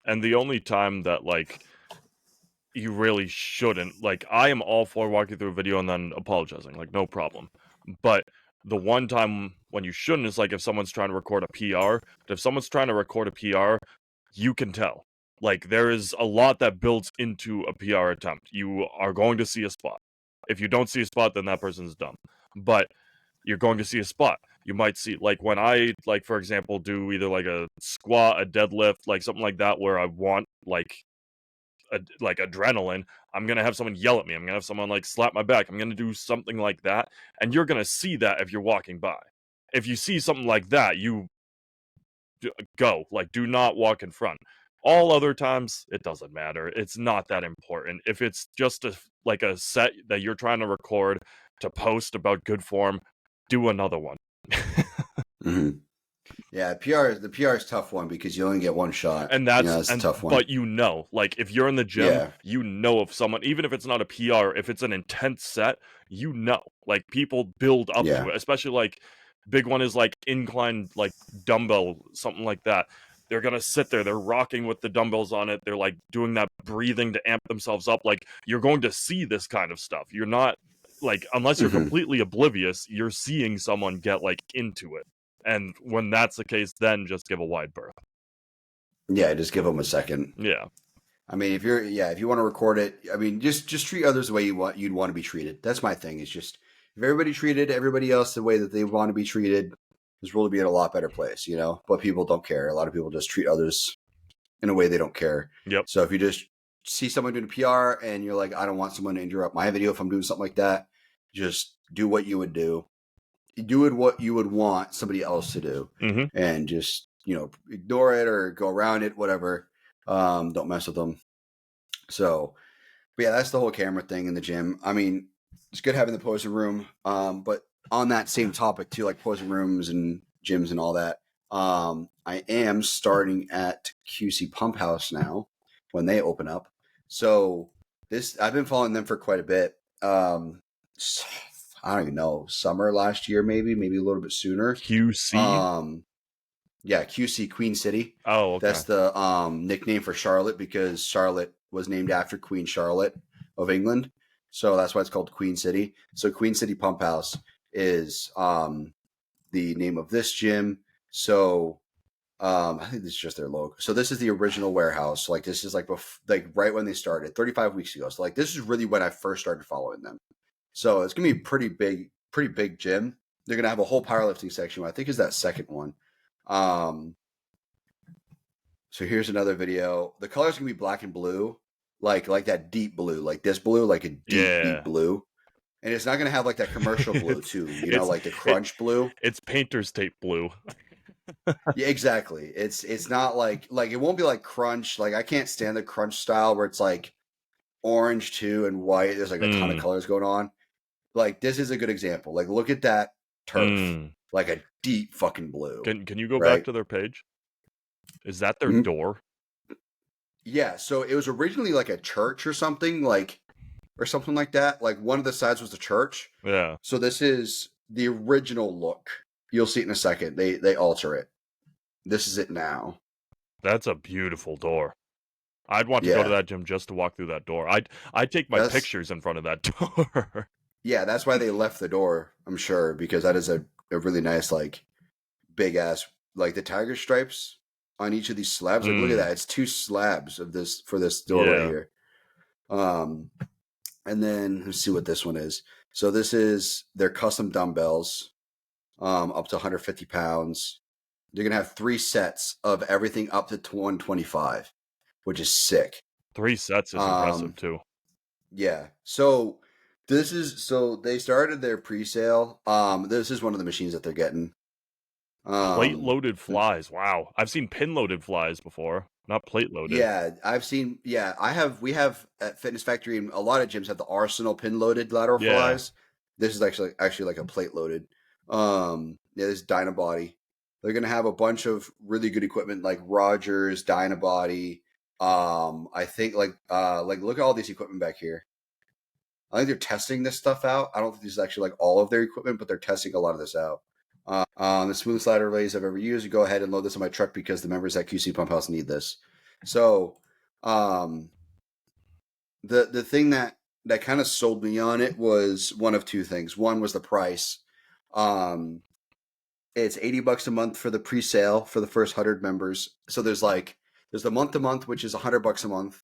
And the only time that like you really shouldn't, like, I am all for walking through a video and then apologizing, like, no problem. But the one time when you shouldn't is like if someone's trying to record a PR. But if someone's trying to record a PR, you can tell. Like, there is a lot that builds into a PR attempt. You are going to see a spot. If you don't see a spot, then that person's dumb. But you're going to see a spot. You might see, like, when I, like, for example, do either like a squat, a deadlift, like something like that, where I want like adrenaline, I'm gonna have someone yell at me. I'm gonna have someone like slap my back. I'm gonna do something like that, and you're gonna see that if you're walking by. If you see something like that, you go. Like, do not walk in front. All other times, it doesn't matter. It's not that important. If it's just like a set that you're trying to record to post about good form, do another one. Mm-hmm. Yeah, the PR is a tough one because you only get one shot. And That's a tough one. But you know, like if you're in the gym, Yeah. you know if someone, even if it's not a PR, if it's an intense set, you know, like people build up Yeah. to it. Especially like big one is like incline, like dumbbell, something like that. They're gonna sit there, they're rocking with the dumbbells on it. They're like doing that breathing to amp themselves up. Like you're going to see this kind of stuff. You're not like, unless you're Mm-hmm. completely oblivious, you're seeing someone get like into it. And when that's the case, then just give a wide berth. Yeah, just give them a second. Yeah. I mean, if you want to record it, I mean, just treat others the way you'd want to be treated. That's my thing. It's just if everybody treated everybody else the way that they want to be treated, this world would be in a lot better place, you know. But people don't care. A lot of people just treat others in a way they don't care. Yep. So if you just see someone doing a PR and you're like, I don't want someone to interrupt my video if I'm doing something like that, just do what you would do. Do it what you would want somebody else to do, and just ignore it or go around it, whatever. Don't mess with them. So, but yeah, that's the whole camera thing in the gym. I mean, it's good having the posing room. But on that same topic too, like posing rooms and gyms and all that, I am starting at QC Pump House now when they open up. So I've been following them for quite a bit. I don't even know, summer last year, maybe a little bit sooner. QC? Yeah, QC, Queen City. Oh, okay. That's the nickname for Charlotte because Charlotte was named after Queen Charlotte of England. So that's why it's called Queen City. So Queen City Pump House is the name of this gym. So I think this is just their logo. So this is the original warehouse. Like this is like right when they started, 35 weeks ago. So like this is really when I first started following them. So it's gonna be pretty big gym. They're gonna have a whole powerlifting section. I think is that second one. So here's another video. The colors gonna be black and blue, like that deep blue, like this blue, like a deep blue. And it's not gonna have like that commercial blue too, like the crunch blue. It's painter's tape blue. Yeah, exactly. It's not like it won't be like crunch. Like I can't stand the crunch style where it's like orange too and white. There's like a ton of colors going on. Like, this is a good example. Like, look at that turf. Like a deep fucking blue. Can you go right? back to their page? Is that their Mhm. door? Yeah, so it was originally like a church or something, like, or something like that. Like, one of the sides was the church. Yeah. So this is the original look. You'll see it in a second. They alter it. This is it now. That's a beautiful door. I'd want to go to Yeah. that gym just to walk through that door. I'd take my That's pictures in front of that door. yeah, that's why they left the door, I'm sure, because that is a really nice, like, big ass, like the tiger stripes on each of these slabs. Like, look at that. It's 2 slabs of this for this door right Yeah. here. And then let's see what this one is. So this is their custom dumbbells, up to 150 pounds. You're gonna have 3 sets of everything up to 125, which is sick. 3 sets is impressive too. Yeah. So they started their pre-sale. This is one of the machines that they're getting. Plate-loaded flies. Wow. I've seen pin-loaded flies before, not plate-loaded. Yeah, I've seen. Yeah, we have at Fitness Factory, and a lot of gyms have the Arsenal pin-loaded lateral flies. This is actually like a plate-loaded. Yeah, this is Dynabody. They're gonna have a bunch of really good equipment like Rogers, Dynabody. I think like look at all these equipment back here. I think they're testing this stuff out. I don't think this is actually like all of their equipment, but they're testing a lot of this out. The smooth slider relays I've ever used. You go ahead and load this on my truck because the members at QC Pump House need this. So, the thing that kind of sold me on it was one of 2 things. One was the price. It's $80 a month for the pre-sale for the first 100 members. So there's the month-to-month, which is $100 a month.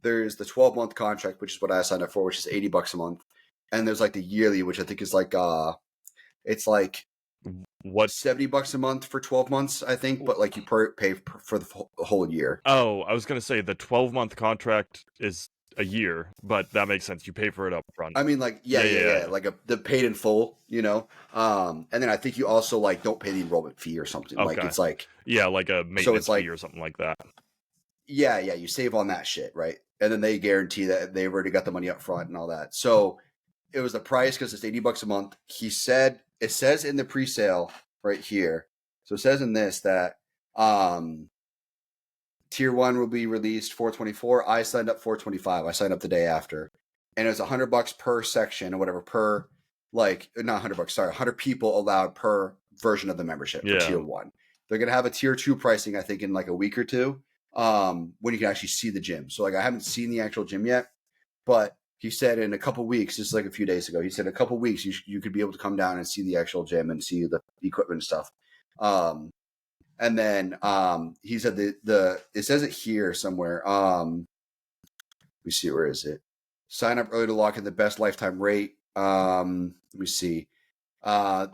There's the 12-month contract, which is what I signed up for, which is $80 a month. And there's like the yearly, which I think is like it's like what $70 a month for 12 months, I think, but like you pay for the whole year. Oh, I was gonna say the 12-month contract is a year, but that makes sense. You pay for it up front. I mean, like yeah. Like the paid in full, and then I think you also like don't pay the enrollment fee or something. Okay. Like it's like like a maintenance fee or something like that. Yeah, you save on that shit, right? And then they guarantee that they've already got the money up front and all that. So it was the price because it's $80 a month. He said it says in the pre-sale right here. So it says in this that tier 1 will be released 424. I signed up 425. I signed up the day after, and it was $100 per section or whatever per not $100. Sorry, 100 people allowed per version of the membership for tier 1. They're gonna have a tier 2 pricing, I think, in like a week or two. When you can actually see the gym. So like I haven't seen the actual gym yet, but he said in a couple weeks, this is like a few days ago, he said a couple weeks you could be able to come down and see the actual gym and see the equipment and stuff. And then he said it says it here somewhere. Let me see, where is it? Sign up early to lock in the best lifetime rate. Let me see. The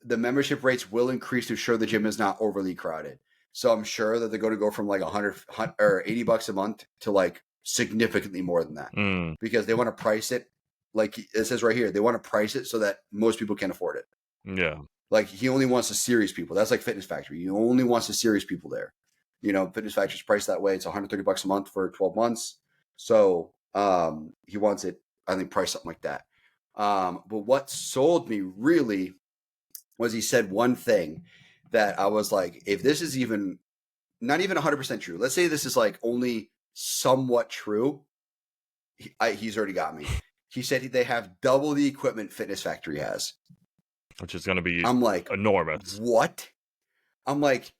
membership rates will increase to ensure the gym is not overly crowded. So I'm sure that they're going to go from like $100 or $80 a month to like significantly more than that because they want to price it like it says right here. They want to price it so that most people can afford it. Yeah. Like he only wants the serious people. That's like Fitness Factory. He only wants the serious people there. Fitness Factory's priced that way. It's $130 a month for 12 months. So he wants it, I think, priced something like that. But what sold me really was he said one thing that I was like, if this is even not even 100% true, let's say this is like only somewhat true, he's already got me. He said they have double the equipment Fitness Factory has, which is going to be I'm like enormous. What? I'm like,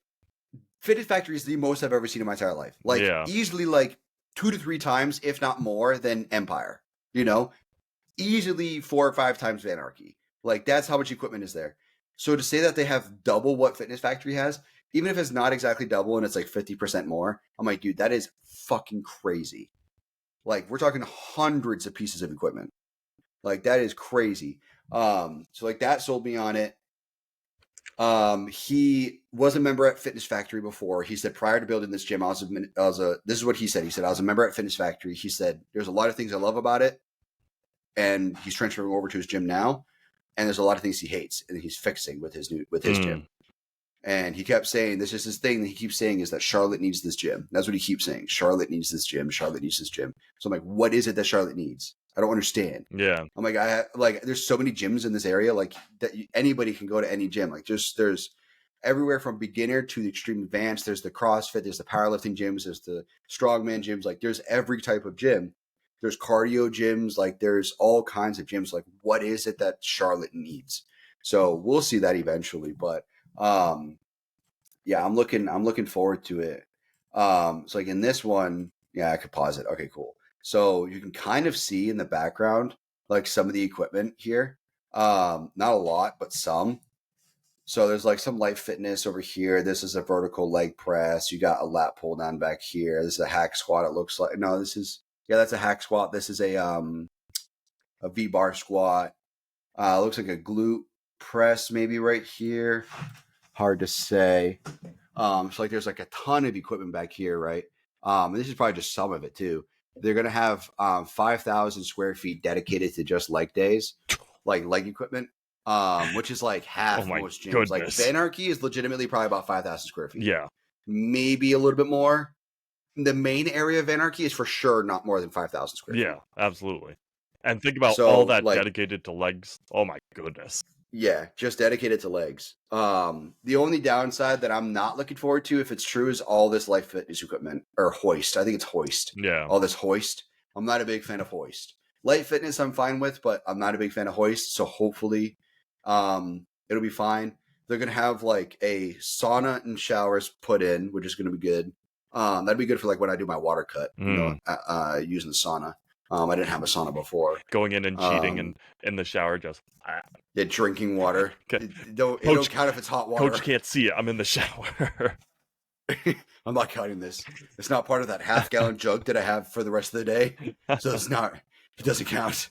Fitness Factory is the most I've ever seen in my entire life. Like easily like 2 to 3 times, if not more, than Empire. Easily 4 or 5 times Vanarchy. Like that's how much equipment is there. So to say that they have double what Fitness Factory has, even if it's not exactly double and it's like 50% more, I'm like, dude, that is fucking crazy. Like we're talking hundreds of pieces of equipment. Like that is crazy. So like that sold me on it. He was a member at Fitness Factory before. He said prior to building this gym, this is what he said. He said, I was a member at Fitness Factory. He said, there's a lot of things I love about it. And he's transferring over to his gym now. And there's a lot of things he hates and he's fixing with his gym. And he kept saying, this is his thing that he keeps saying is that Charlotte needs this gym. That's what he keeps saying. Charlotte needs this gym. Charlotte needs this gym. So I'm like, what is it that Charlotte needs? I don't understand. Yeah. I'm like, there's so many gyms in this area, like that anybody can go to any gym. Like there's everywhere from beginner to the extreme advanced. There's the CrossFit, there's the powerlifting gyms, there's the strongman gyms. Like there's every type of gym. There's cardio gyms. Like there's all kinds of gyms. Like what is it that Charlotte needs? So we'll see that eventually. But yeah, I'm looking forward to it. So like in this one, yeah, I could pause it. Okay, cool. So you can kind of see in the background like some of the equipment here. Not a lot, but some. So there's like some light fitness over here. This is a vertical leg press. You got a lat pull down back here. This is a hack squat. It looks like that's a hack squat. This is a V-bar squat. Looks like a glute press maybe right here. Hard to say. So like there's like a ton of equipment back here, right? And this is probably just some of it too. They're gonna have 5,000 square feet dedicated to just leg days, like leg equipment, which is like half most gyms. Goodness. Like Vanarchy is legitimately probably about 5,000 square feet. Yeah, maybe a little bit more. The main area of Vanarchy is for sure not more than 5,000 square feet. Yeah, absolutely. And think about all that dedicated to legs. Oh my goodness. Yeah, just dedicated to legs. The only downside that I'm not looking forward to, if it's true, is all this life fitness equipment or hoist. I think it's hoist. Yeah. All this hoist. I'm not a big fan of hoist. Light fitness I'm fine with, but I'm not a big fan of hoist. So hopefully it'll be fine. They're going to have like a sauna and showers put in, which is going to be good. That'd be good for like when I do my water cut, using the sauna. I didn't have a sauna before. Going in and cheating in the shower, just drinking water. Okay. It don't count if it's hot water. Coach can't see it. I'm in the shower. I'm not counting this. It's not part of that half-gallon jug that I have for the rest of the day. So it doesn't count.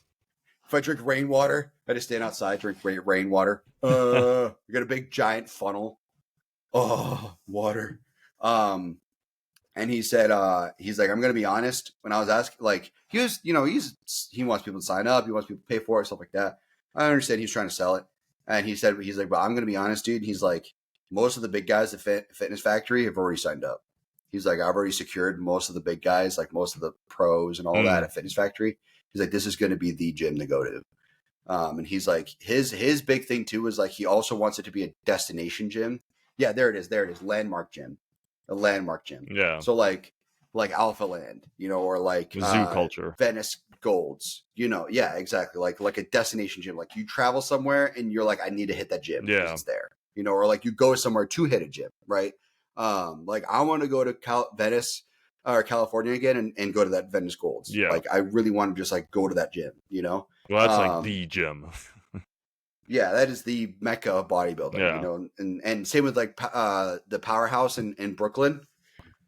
If I drink rainwater, I just stand outside, drink rainwater. You got a big giant funnel. Oh, water. And he said, he's like, I'm going to be honest. When I was asking, like, he wants people to sign up. He wants people to pay for it, stuff like that. I understand he's trying to sell it. And he's like, but I'm going to be honest, dude. And he's like, most of the big guys at Fitness Factory have already signed up. He's like, I've already secured most of the big guys, like most of the pros and all that at Fitness Factory. He's like, this is going to be the gym to go to. And he's like, his big thing too is like, he also wants it to be a destination gym. Yeah, there it is. Landmark gym. A landmark gym. Yeah. So like Alpha Land, or like zoo culture. Venice Golds, yeah, exactly. Like a destination gym. Like you travel somewhere and you're like, I need to hit that gym because it's there. Or like you go somewhere to hit a gym, right? Like I want to go to Venice or California again and go to that Venice Golds. Yeah. Like I really want to just like go to that gym, Well, that's like the gym. Yeah, that is the mecca of bodybuilding, Yeah. And same with like the powerhouse in Brooklyn.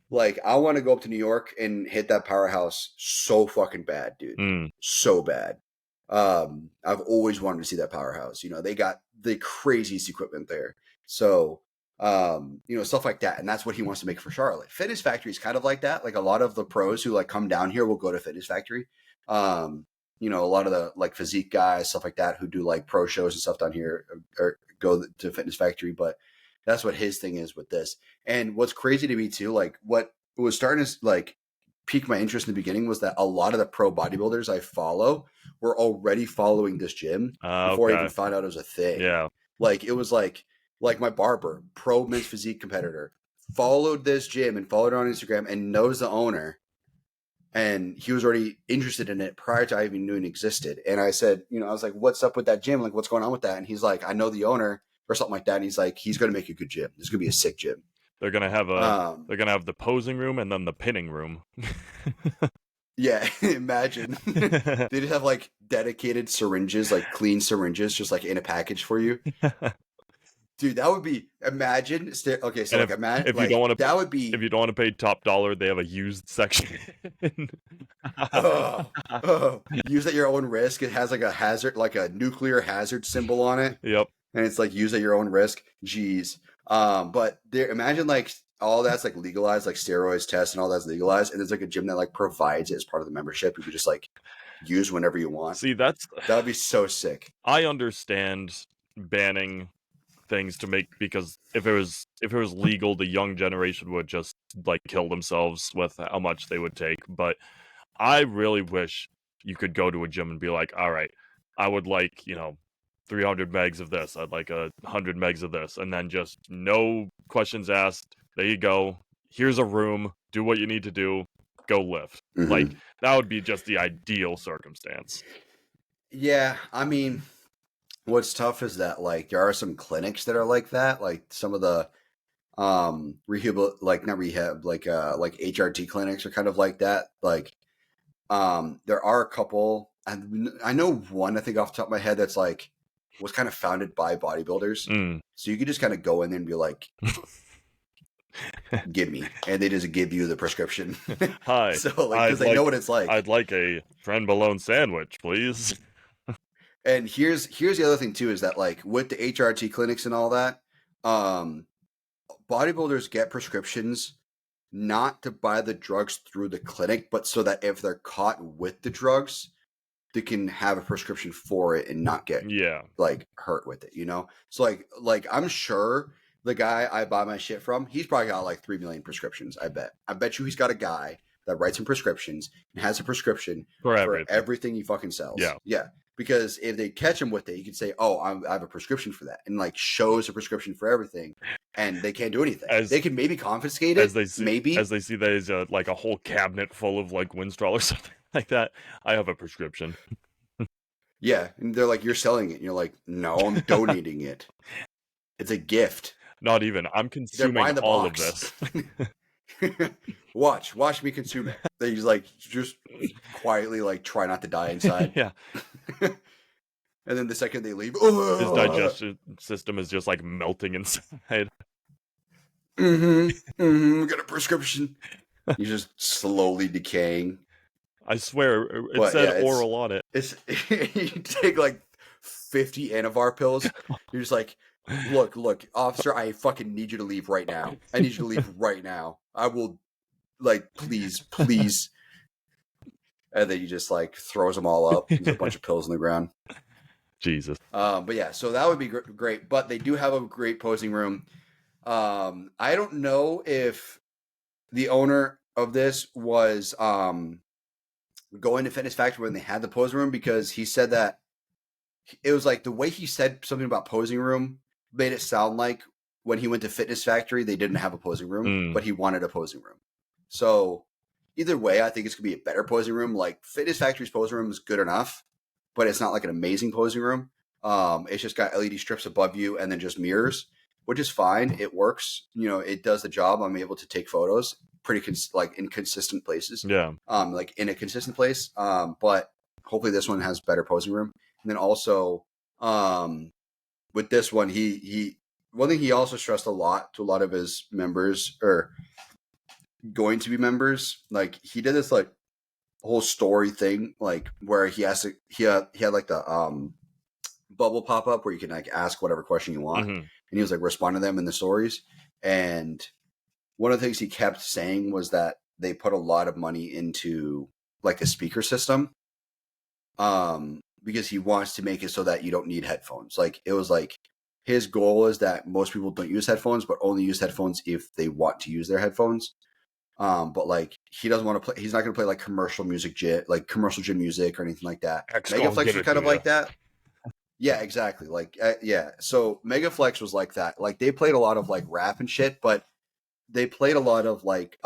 Like I want to go up to New York and hit that powerhouse so fucking bad, dude. So bad. I've always wanted to see that powerhouse. They got the craziest equipment there. So, stuff like that. And that's what he wants to make for Charlotte. Fitness Factory is kind of like that. Like a lot of the pros who like come down here will go to Fitness Factory. A lot of the like physique guys, stuff like that, who do like pro shows and stuff down here or go to Fitness Factory. But that's what his thing is with this. And what's crazy to me too, like what was starting to like pique my interest in the beginning was that a lot of the pro bodybuilders I follow were already following this gym before I even found out it was a thing. Yeah. Like it was like my barber, pro men's physique competitor, followed this gym and followed it on Instagram and knows the owner. And he was already interested in it prior to I even knew it existed. And I said, I was like, what's up with that gym? Like, what's going on with that? And he's like, I know the owner or something like that. And he's like, he's going to make a good gym. This is going to be a sick gym. They're going to have the posing room and then the pinning room. Yeah. Imagine they just have like dedicated syringes, like clean syringes, just like in a package for you. Dude, that would be imagine. Okay, so like imagine if you don't want to, that would be if you don't want to pay top dollar, they have a used section. Use at your own risk. It has like a hazard, like a nuclear hazard symbol on it. Yep. And it's like use at your own risk. Jeez. But there, imagine like all that's like legalized, like steroids tests and all that's legalized, and there's like a gym that like provides it as part of the membership. You could just like use whenever you want. See, that would be so sick. I understand banning things to make, because if it was legal, the young generation would just like kill themselves with how much they would take. But I really wish you could go to a gym and be like, all right, I would like, 300 megs of this. I'd like 100 megs of this. And then just no questions asked. There you go. Here's a room. Do what you need to do. Go lift. Mm-hmm. Like, that would be just the ideal circumstance. Yeah, I mean, what's tough is that like there are some clinics that are like that, like some of the rehab, like not rehab, like HRT clinics are kind of like that. Like there are a couple, and I know one I think off the top of my head that's like was kind of founded by bodybuilders. So you could just kind of go in there and be like, give me, and they just give you the prescription. Hi. So like, because they know what it's like. I'd like a trenbolone sandwich, please. And here's the other thing too, is that like with the HRT clinics and all that, bodybuilders get prescriptions not to buy the drugs through the clinic, but so that if they're caught with the drugs, they can have a prescription for it and not get like hurt with it, you know? So like I'm sure the guy I buy my shit from, he's probably got like 3 million prescriptions. I bet you he's got a guy that writes him prescriptions and has a prescription for everything he fucking sells. Yeah. Because if they catch him with it, you could say, "Oh, I have a prescription for that," and like shows a prescription for everything, and they can't do anything. They can maybe confiscate it. As they see there's like a whole cabinet full of like Winstrol or something like that. I have a prescription. Yeah, and they're like, "You're selling it," and you're like, "No, I'm donating it. It's a gift." Not even. I'm consuming all of this. Watch me consume it. They just quietly like try not to die inside. Yeah. And then the second they leave, his digestion system is just like melting inside. Got a prescription. You're just slowly decaying. I swear it said oral on it. It's you take like 50 Anavar pills. You're just like, look, officer, I fucking need you to leave right now. I need you to leave right now. I will, like, please. And then you just like throws them all up. There's a bunch of pills on the ground. Jesus. But yeah, so that would be great. But they do have a great posing room. I don't know if the owner of this was going to Fitness Factory when they had the posing room, because he said that it was like the way he said something about posing room made it sound like when he went to Fitness Factory they didn't have a posing room, but he wanted a posing room. So either way, I think it's gonna be a better posing room. Like Fitness Factory's posing room is good enough, but it's not like an amazing posing room. It's just got LED strips above you and then just mirrors, which is fine. It works. You know, it does the job. I'm able to take photos pretty like in consistent places. Yeah. Like in a consistent place. But hopefully this one has better posing room. And then also, with this one, he one thing he also stressed a lot of his members, or going to be members, like he did this like whole story thing, like where he had like the bubble pop up where you can like ask whatever question you want, and he was like respond to them in the stories. And one of the things he kept saying was that they put a lot of money into like the speaker system, because he wants to make it so that you don't need headphones. Like it was like his goal is that most people don't use headphones, but only use headphones if they want to use their headphones. But like he doesn't want to play. He's not going to play like commercial gym music or anything like that. Megaflex was kind of like that. Yeah, exactly. Like yeah. So Megaflex was like that. Like they played a lot of like rap and shit, but they played a lot of like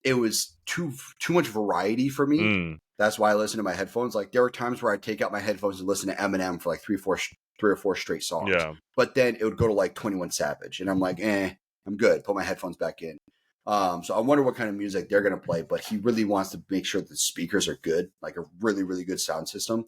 it was too much variety for me. That's why I listen to my headphones. Like there were times where I'd take out my headphones and listen to Eminem for like three or four straight songs. Yeah. But then it would go to like 21 Savage, and I'm like, I'm good. Put my headphones back in. So I wonder what kind of music they're going to play, but he really wants to make sure the speakers are good, like a really, really good sound system,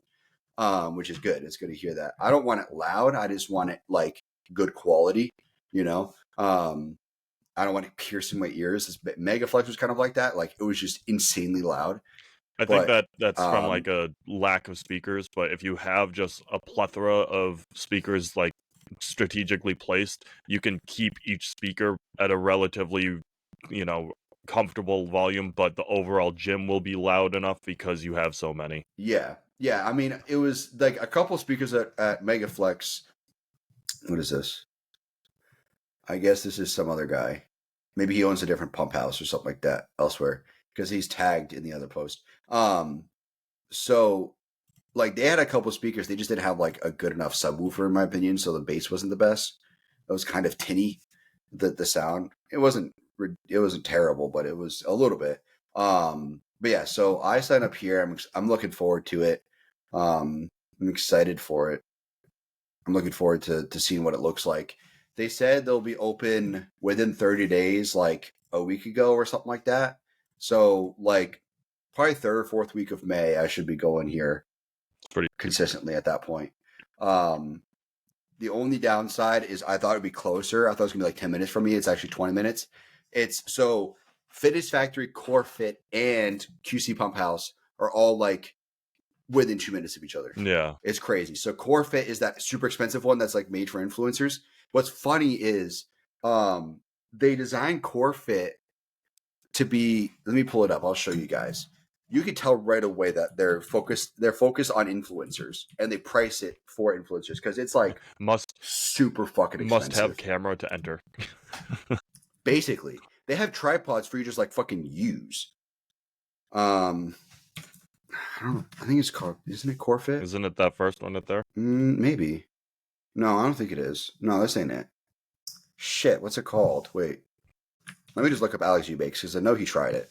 which is good. It's good to hear that. I don't want it loud. I just want it like good quality, you know? I don't want it piercing my ears. Megaflex was kind of like that. Like it was just insanely loud. I think that's from like a lack of speakers, but if you have just a plethora of speakers like strategically placed, you can keep each speaker at a relatively, comfortable volume, but the overall gym will be loud enough because you have so many. Yeah. I mean, it was like a couple speakers at Megaflex. What is this? I guess this is some other guy. Maybe he owns a different pump house or something like that elsewhere, because he's tagged in the other post. so like they had a couple speakers, they just didn't have like a good enough subwoofer in my opinion, so the bass wasn't the best. It was kind of tinny, the sound. It wasn't terrible, but it was a little bit. But yeah, so I signed up here. I'm looking forward to it. I'm excited for it. I'm looking forward to seeing what it looks like. They said they'll be open within 30 days, like a week ago or something like that. So like probably third or fourth week of May, I should be going here Pretty consistently at that point. The only downside is I thought it'd be closer. I thought it was gonna be like 10 minutes from me. It's actually 20 minutes. It's so Fitness Factory, Core Fit, and QC Pump House are all like within 2 minutes of each other. Yeah. It's crazy. So Core Fit is that super expensive one that's like made for influencers. What's funny is they designed Core Fit to be, let me pull it up. I'll show you guys. You can tell right away that they're focused on influencers and they price it for influencers because it's like super fucking expensive. Must have camera to enter. Basically, they have tripods for you just like fucking use. I think it's called, isn't it Core Fit? Isn't it that first one up there? Maybe. No, I don't think it is. No, this ain't it. Shit, what's it called? Wait. Let me just look up Alex Eubanks because I know he tried it.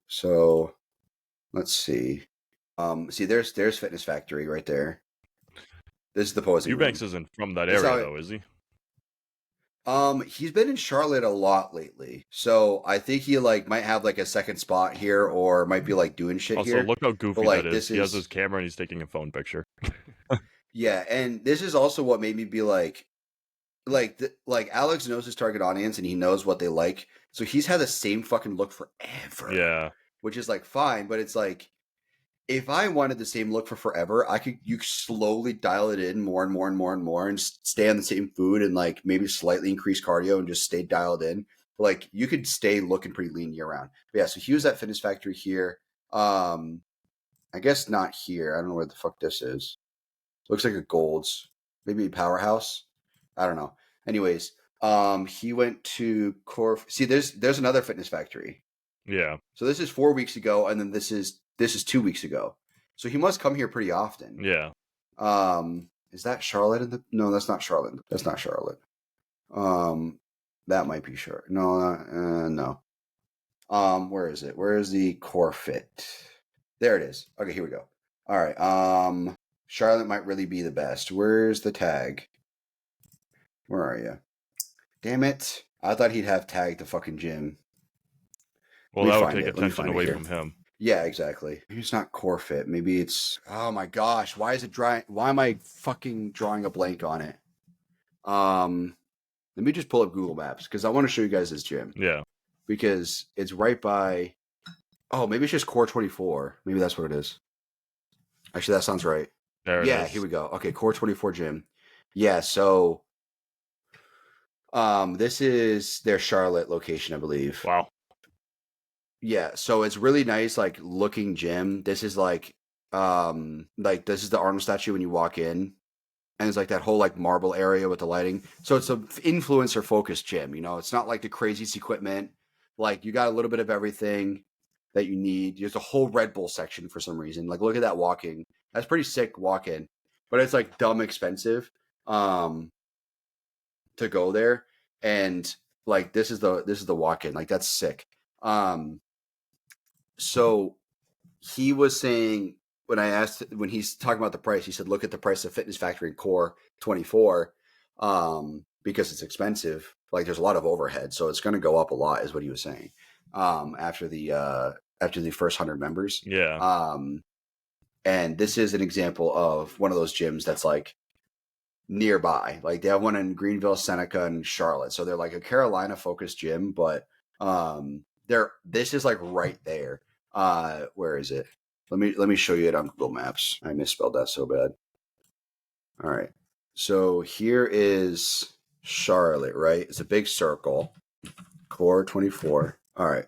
So, let's see. See, there's Fitness Factory right there. This is the posing Eubanks room. isn't from that area though, is he? He's been in Charlotte a lot lately, so I think he like might have like a second spot here, or might be like doing shit Also, here. look how goofy But, like, that this is. He has is- his camera and he's taking a phone picture. Yeah, and this is also what made me be like Alex knows his target audience and he knows what they like, so he's had the same fucking look forever. Yeah. Which is like fine, but it's like if I wanted the same look for forever, you slowly dial it in more and more and more and more and stay on the same food and like maybe slightly increase cardio and just stay dialed in. Like you could stay looking pretty lean year round. But yeah, so he was at Fitness Factory here. I guess not here. I don't know where the fuck this is. Looks like a Gold's, maybe Powerhouse. I don't know. Anyways, he went to Core. See, there's another Fitness Factory. Yeah. So this is 4 weeks ago, and then this is 2 weeks ago. So he must come here pretty often. Yeah. Is that Charlotte? No, that's not Charlotte. That's not Charlotte. That might be Charlotte. No, no. Where is it? Where is the Core Fit? There it is. Okay, here we go. All right. Charlotte might really be the best. Where's the tag? Where are you? Damn it! I thought he'd have tagged the fucking gym. Well, that would take attention away from him. Yeah, exactly. Maybe it's not Core Fit. Maybe it's. Oh my gosh! Why is it dry? Why am I fucking drawing a blank on it? Let me just pull up Google Maps because I want to show you guys this gym. Yeah. Because it's right by. Oh, maybe it's just Core 24. Maybe that's what it is. Actually, that sounds right. There it is. Yeah, here we go. Okay, Core 24 gym. Yeah, so. This is their Charlotte location, I believe. Wow. Yeah, so it's really nice, like looking gym. This is like this is the Arnold statue when you walk in, and it's like that whole like marble area with the lighting. So it's a influencer focused gym. You know, it's not like the craziest equipment. Like you got a little bit of everything that you need. There's a whole Red Bull section for some reason. Like look at that walking. That's pretty sick walk-in, but it's like dumb expensive to go there. And like this is the walk-in. Like that's sick. So he was saying when he's talking about the price, he said, look at the price of Fitness Factory Core 24 because it's expensive. Like there's a lot of overhead, so it's going to go up a lot is what he was saying after the first 100 members. Yeah. And this is an example of one of those gyms that's like nearby. Like they have one in Greenville, Seneca, and Charlotte. So they're like a Carolina focused gym, but this is like right there. Where is it? Let me show you it on Google Maps. I misspelled that so bad. All right. So here is Charlotte, right? It's a big circle. Core 24. All right.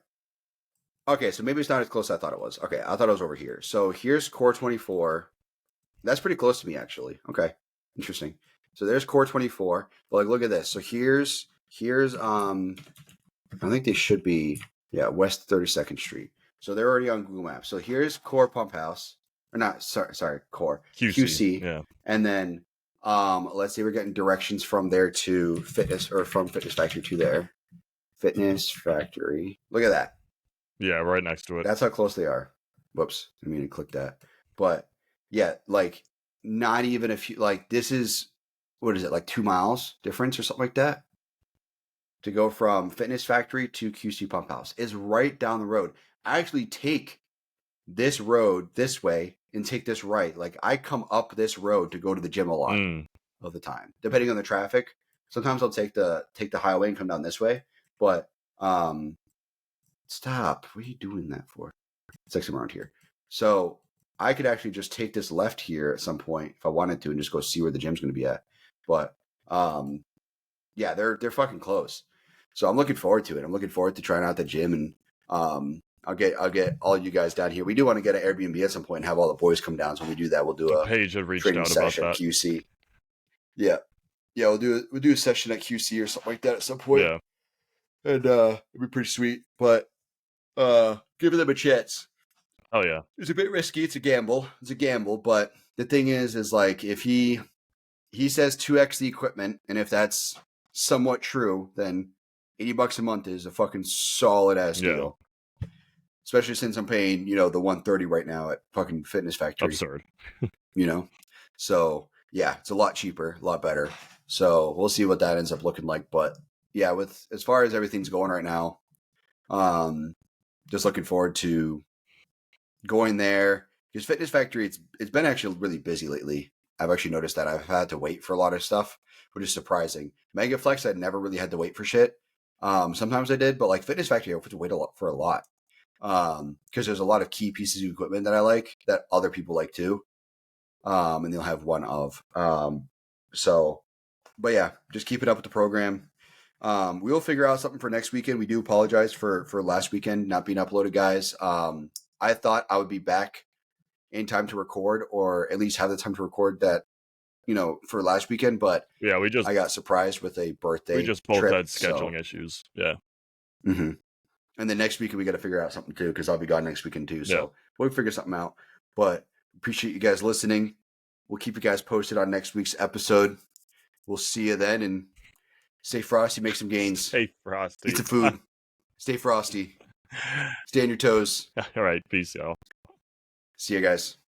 Okay, so maybe it's not as close as I thought it was. Okay, I thought it was over here. So here's Core 24. That's pretty close to me, actually. Okay, interesting. So there's Core 24. But like, look at this. So here's I think they should be West 32nd Street. So they're already on Google Maps. So here's Core Pump House. or not, sorry, core, QC. Yeah. and then let's say we're getting directions from there to fitness, or from Fitness Factory to there. Fitness Factory. Look at that. Yeah, right next to it. That's how close they are. Whoops, I mean to click that. But yeah, like not even a few, like this is, what is it, like 2 miles difference or something like that? To go from Fitness Factory to QC Pump House is right down the road. I actually take this road this way and take this right. Like I come up this road to go to the gym a lot of the time, depending on the traffic. Sometimes I'll take the highway and come down this way. But stop. What are you doing that for? It's actually around here. So I could actually just take this left here at some point if I wanted to and just go see where the gym's going to be at. But yeah, they're fucking close. So I'm looking forward to it. I'm looking forward to trying out the gym, and I'll get all you guys down here. We do want to get an Airbnb at some point and have all the boys come down. So when we do that, we'll do a Paige had reached training out about session at that. QC. Yeah, we'll do a session at QC or something like that at some point. Yeah, and it'd be pretty sweet. But giving them a chance. Oh yeah, It's a bit risky. It's a gamble. But the thing is like if he says 2x the equipment, and if that's somewhat true, then $80 a month is a fucking solid ass deal. Especially since I'm paying, the $130 right now at fucking Fitness Factory. Absurd. So yeah, it's a lot cheaper, a lot better. So we'll see what that ends up looking like. But yeah, with as far as everything's going right now, just looking forward to going there. Because Fitness Factory, it's been actually really busy lately. I've actually noticed that I've had to wait for a lot of stuff, which is surprising. Megaflex, I never really had to wait for shit. Sometimes I did, but like Fitness Factory, I have to wait for a lot. Because there's a lot of key pieces of equipment that I like that other people like too. And they'll have one of. But yeah, just keep it up with the program. We will figure out something for next weekend. We do apologize for last weekend not being uploaded, guys. I thought I would be back in time to record, or at least have the time to record that, for last weekend. But yeah, I got surprised with a birthday. We just both trip, had scheduling issues. Yeah. Mm-hmm. And then next weekend we got to figure out something too, because I'll be gone next weekend too. So we'll figure something out. But appreciate you guys listening. We'll keep you guys posted on next week's episode. We'll see you then, and stay frosty, make some gains. Stay frosty. Eat some food. Stay frosty. Stay on your toes. All right. Peace, y'all. See you guys.